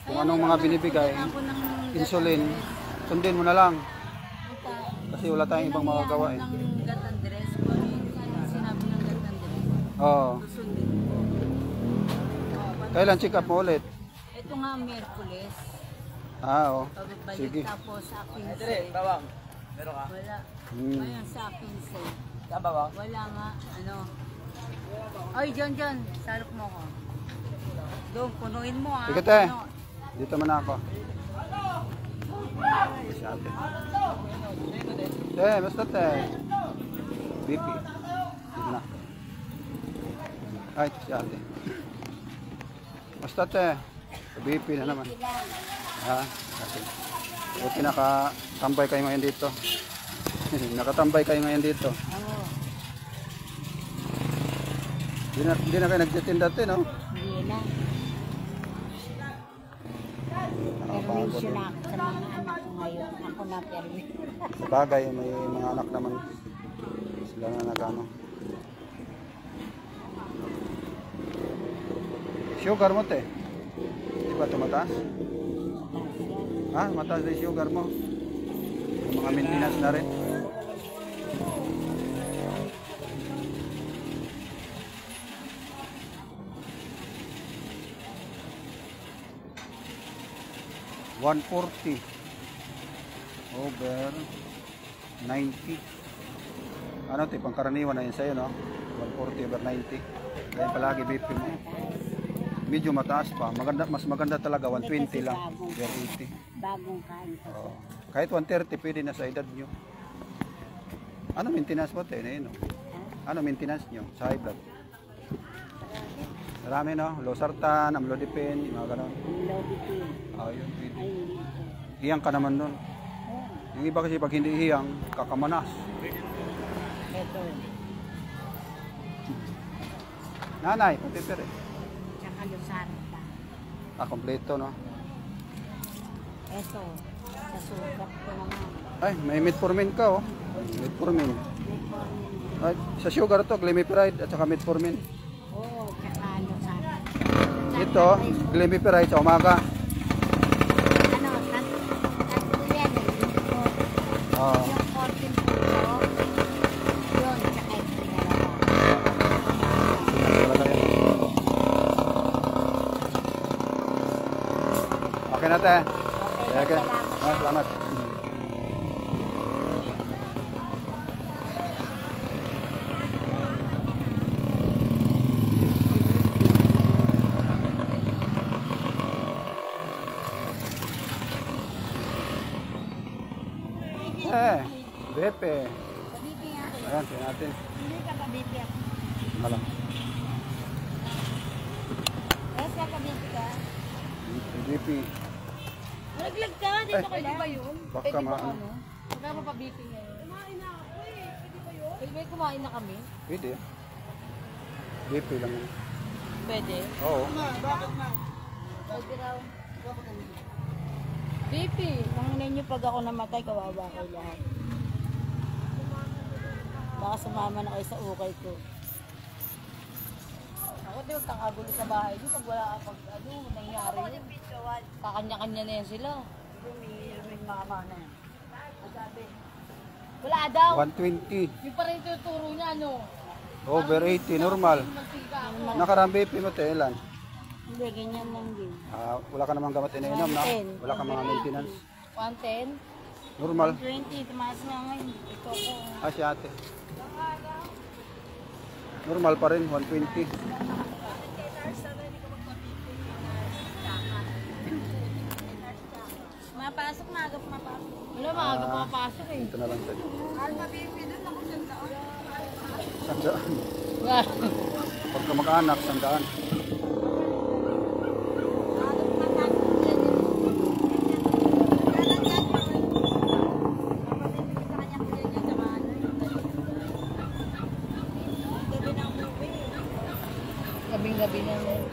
Kung anong mga binibigay, Ako ng insulin, sundin mo na lang. Ito, Kasi wala tayong ibang magagawa eh. ng Gatandres ko. Sinabi ng Gatandres. Oo. Susundin ko. Kailan check up mo ulit? Ito nga, Merkules. Oo. Pagbalik Sige. tapos sa akin say. Wala. Ngayon sa akin say. Wala nga, ano. Ay, John, salok mo ko. Doon, punuin mo ha. Sige, te. Puno. Dito man ako. Si ate. Te, basta te. BP. Dito na. Ay, ito si ate. Basta te. BP na naman. Ha? Kasi. Buti nakatambay kayo ngayon dito. Nakatambay kayo ngayon dito. Oo. Hindi na kayo nagtitinda te, no? Hindi na. Permission na ako sa mga anak ko ngayon. Ako na permission. Sabagay, may mga anak naman. Sila na nagano. Sugar mo te. Di ba tumataas? Ha? Mataas na yung sugar mo. Yung mga maintenance na rin. $140 over 90. Ano ito, pangkaraniwan na yun sa'yo, no? 140 over 90. Kaya palagi BP mo. Medyo mataas pa. Maganda, mas maganda talaga, 120 lang. Over 80. Bagong kain ko. Oo. Kahit 130, pwede na sa edad nyo. Ano maintenance mo tayo na yun? No? Ano maintenance nyo sa high blood? Marami, no? Losartan, amlodipine, mga ganon. Lobitin. Yun, pwede. Ay, hindi ko. Hiyang ka naman nun. Yung iba kasi pag hindi hiyang, kakamanas. Ito. Nanay, papiper eh. Tsaka Lusarta. Kompleto, no? Ito. Sa sugat ko naman. Ay, may metformin ka, oh. Metformin. Metformin. Ay, sa sugar to, glimepiride at saka metformin. Oo, tsaka Lusarta. Ito, glimepiride sa umaga. Ano, yan eh. Oo. Yung 14 po, yun, tsaka ito dalawa. Talaga yan. Okay na, te. Okay. Salamat. Bepe. Pabibi nga. Ayan, tingnan natin. Hindi ka pabibi ako. Malang. Yes, ka pabibi ka. BP. Naglag ka, dito ka ba yun? Baka maano. Wala pa pabibi ngayon. Kumain na ako eh. Pwede ba yun? Pwede ba kumain na kami? Pwede. BP lang yun. Pwede. Oo. Pwede raw. Bibi, nanginan niyo pag ako namatay, kawawa kayo lahat. Baka sumama na kayo sa ukay ko. Ako di magkakagulo sa bahay. Di pag wala pag ano, nangyari yun. Kakanya-kanya na yan sila. May mama na yan. Sabi, wala daw. 120. Yung pa rin tuturo niya, ano? Over 80, normal. Nakarang BP mo, te, ilan? Hindi, ganyan lang din. Wala ka namang gamot iniinom, no? 110. Wala ka mga maintenance. 110? Normal. 120, tumaas nga ngayon. Ito ako. Si ate. Normal pa rin, 120. Mapasok, maaga pumapasok. Wala, maaga pumapasok eh. Ito na lang tayo. Sandaan. Pagka mag-anak, sandaan. Gabing-gabi na yun.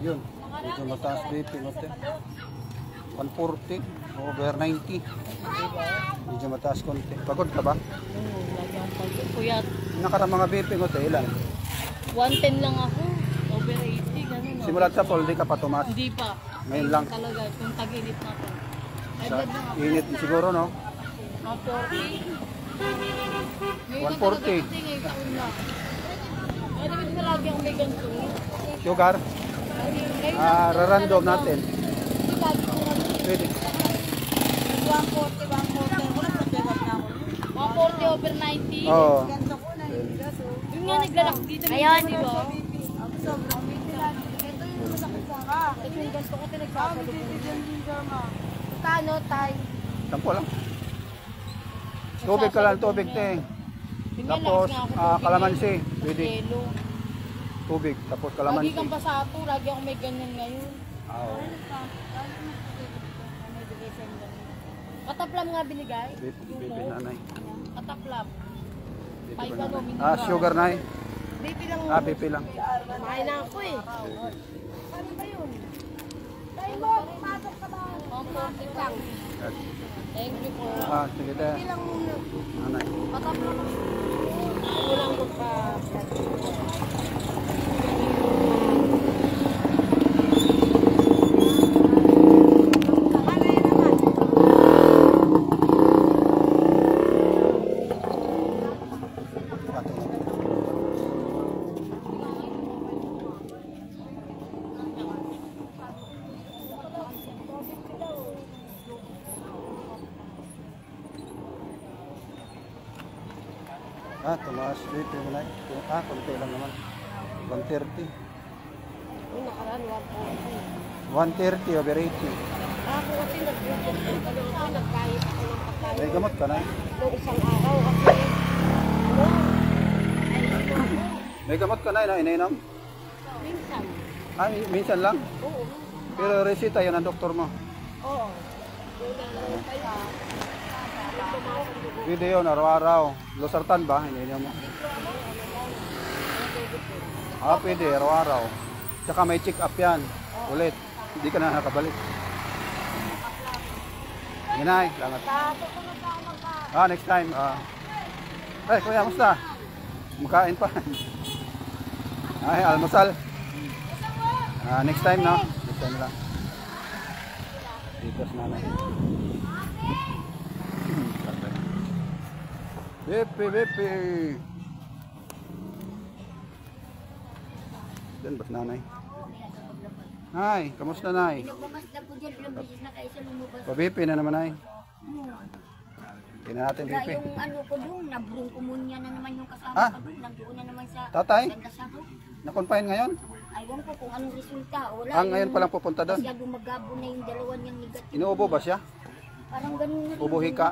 Yun, medyo mataas BP natin. 140 over 90. Medyo mataas konti. Pagod ka ba? Oo, lagi ang puyat. Nakarang mga BP mo tayo ilan? 110 lang ako. Over 80, ganun. Simulat sa poll, di ka pa tumaas. Hindi pa. Ngayon lang. Talaga, yung tag-init na to. Ay, Sa blood lang ako. init siguro, no? Mga 40. Ngayon 140. lang talaga kasi ngayon taon lang. Ay, dapat na lagi akong may ganito. Sugar? Rarandom natin. Hindi lagi akong Pwede. 140, 140. Wala sa pera na ako. 140 over 90. Oo. Ganto ko na yung gaso. Yung nga naglalak dito. Ayan, di ba? Ako sobrang bibilan. Ito yung masakit sa ka. Ito yung ganito ko pinagsasalubong. Bibigyan din ka. Kano, tay? Sampo lang. Tubig ka lang, tubig te. Yung nga, Tapos, lagi nga ako tubig kalamansi. eh. Pwede. Yelo. Tubig, tapos Lagi kalamansi. kang pasato, lagi ako may ganyan ngayon. Oo. Kataplam nga binigay. Baby nanay. Kataplam. Baby Ay, ba ano, nanay? minigay. Sugar nay. Baby lang. BP lang. Kumain na ako eh. Ano ba yun? Tayo mo, pumasok ka ba? Pumasok lang. Thank you po. Sige te. Bilang muna. Nanay. Kataplam. Walang magpa. Tumaas BP mo nay. Konti lang naman. 130. Uy, nakaraan 130 over 80. Ako kasi nagkahit ako ng pagkain. May gamot ka nay. Noong isang araw kasi May gamot ka nay na ininom? minsan. Minsan lang. Oo. Pero resita yun ang doktor mo. Oo. Kaya, Pwede yun, araw-araw. Losartan ba? Ininom mo. Pwede, araw-araw. Tsaka may check up yan. Ulit. Hindi ka na nakabalik. Ginay, salamat. Next time. Ay, kuya, musta? Makain pa. Ay, almusal. Next time, no? Next time lang. Dito sa nanay. Bepe, bepe. Diyan ba si nanay? Nay, kamusta nay? Bumasta po dyan, ilang beses na kayo sa lumabas. Pabepe na naman nay. Tingnan natin Kaya bepe. yung ano ko doon, nabrung kumunya na naman yung kasama Ah? ko doon. Nandoon na naman sa Tatay? Gandasaro. Na-confine ngayon? Aywan ko kung anong resulta. Wala. Ngayon pa lang pupunta doon. Kasi gumagabo na yung dalawa niyang negative. Inuubo ba siya? Parang ganun na rin. Ubuhi ka?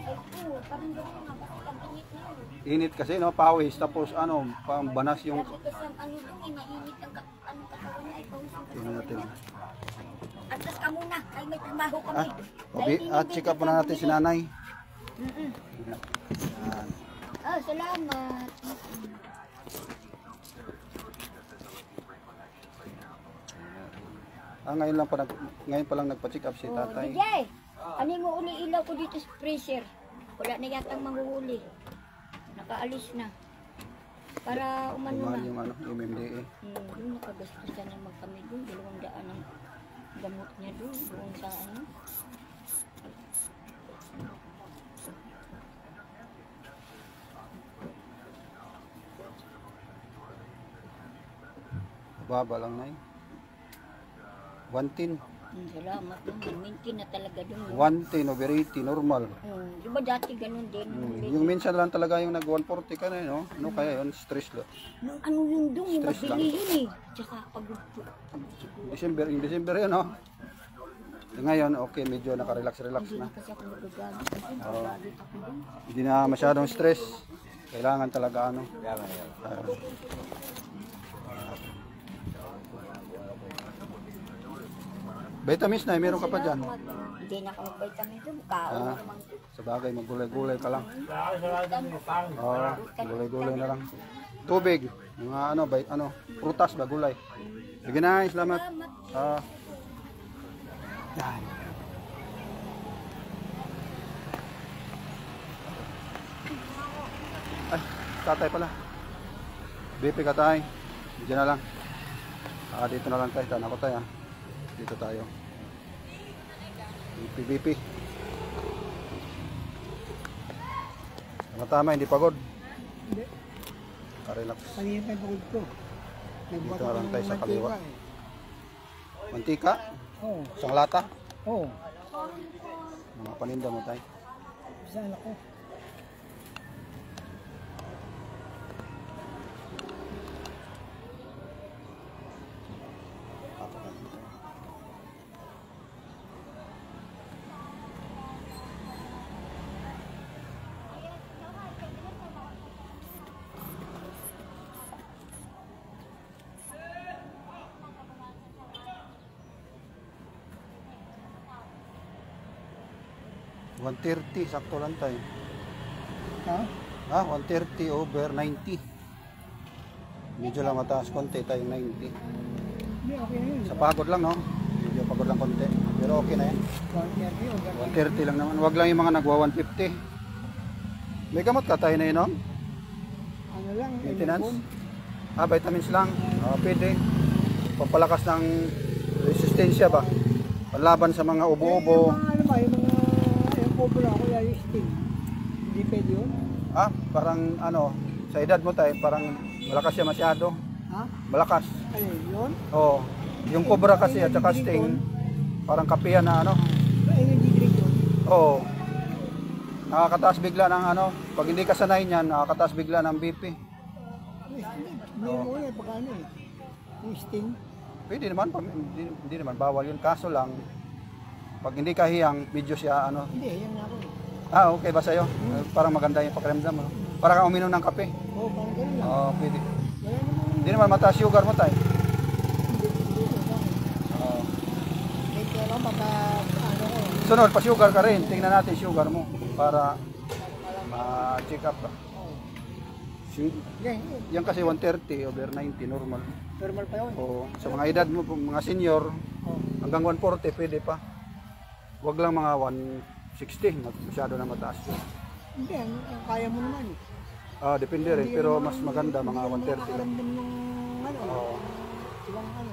Ay, oo, parang ganun na. Pag-init na yun. Init kasi no, pawis. Tapos ano, pambanas yung... Sabi kasi ang ano doon, inainit ang anong katawan niya. Ay, pawis ang Tingnan natin. Atlas ka muna. Ay, may trabaho kami. Check up muna natin si nanay. Salamat. Ngayon pa lang nagpa-check up si tatay. DJ, ano mo uli ilaw ko dito sa freezer? Wala na yatang manghuhuli. Nakaalis na. Para umano na. Yung ano, yung MMDA. Yung nakagastusan naman kami doon. 200 ang gamot niya doon. Doon sa ano. Baba lang na 110. Salamat doon. Minti na talaga doon. 110 over 80, normal. Di ba dati ganun din? Yung minsan lang talaga yung nag 140 ka na, no? Ano kaya yun? Stress lang. Nung ano yung doon, yung Stress mabili yun eh. Tsaka pagod. Yung December yun, no? Ngayon, okay, medyo nakarelax-relax Hindi na. na kasi ako nagagamit. Kasi nagagamit ako doon. Hindi na masyadong stress. Kailangan talaga ano. Vitamins na, meron ka pa dyan. Hindi na ako mag-vitamin doon. Kaon na naman doon. Sa bagay, maggulay-gulay ka lang. Oo, gulay-gulay na lang. Tubig, mga ano, prutas ba, gulay. Sige na, salamat. Yan. Ay, tatay pala. BP ka tayo. Diyan na lang. Dito na lang tayo. Tana ko tayo. Dito tayo. BP. Tama, hindi pagod. Hindi. Relax. Kanina tayo pagod ko. Dito na lang tayo sa kaliwa. Mantika? Oo. Isang lata? Oo. Mga paninda mo tayo. Saan ako? $130, sakto lang tayo. Ha? 130 over 90. Medyo lang mataas konti tayong 90. Hindi, okay na yun. Sa pagod lang, no? Medyo pagod lang konti. Pero okay na yan. 130 lang naman. Wag lang yung mga nagwa 150. May gamot ka tayo na yun, no? Ano lang? Maintenance? Vitamins lang. Pwede. Pampalakas ng resistensya ba? Panlaban sa mga ubo-ubo. Yung mga ano ba, yung cobra ko, yung sting. Hindi pwede yun? Parang ano, sa edad mo tayo, parang malakas siya masyado. Ha? Malakas. Ano yun? Oo. Yung cobra kasi at saka sting, parang kapihan na ano. Energy drink yun? Oo. Nakakataas bigla ng ano, pag hindi ka sanay niyan, nakakataas bigla ng BP. Hindi mo yun, pagka ano eh. Yung sting. Pwede naman, hindi naman bawal yun. Kaso lang, pag hindi ka hiyang, medyo siya ano. Hindi, yan na ako eh. Okay ba sa'yo? Parang maganda yung pakiramdam mo. Parang kang uminom ng kape. Oo, parang ganun lang. Oo, pwede. Wala naman. Hindi naman mataas sugar mo tayo. Hindi. Oo. Eh, kaya lang baka ano ko. Sunod, pa-sugar ka rin. Tingnan natin sugar mo para ma-check up ka. Yan, Yan kasi 130 over 90, normal. normal pa yun. Oo. Sa mga edad mo, mga senior, hanggang 140 pwede pa. Huwag lang mga 160, masyado na mataas. Hindi, ang kaya mo naman eh. Depende rin, pero mas maganda mga 130 lang. Nakakaramdam ng ano. Oo. Ibang ano.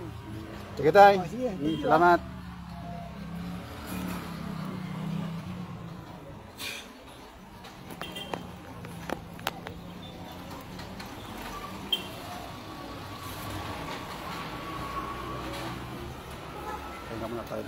Sige tayo. Sige, thank you. Salamat. Kaya muna tayo.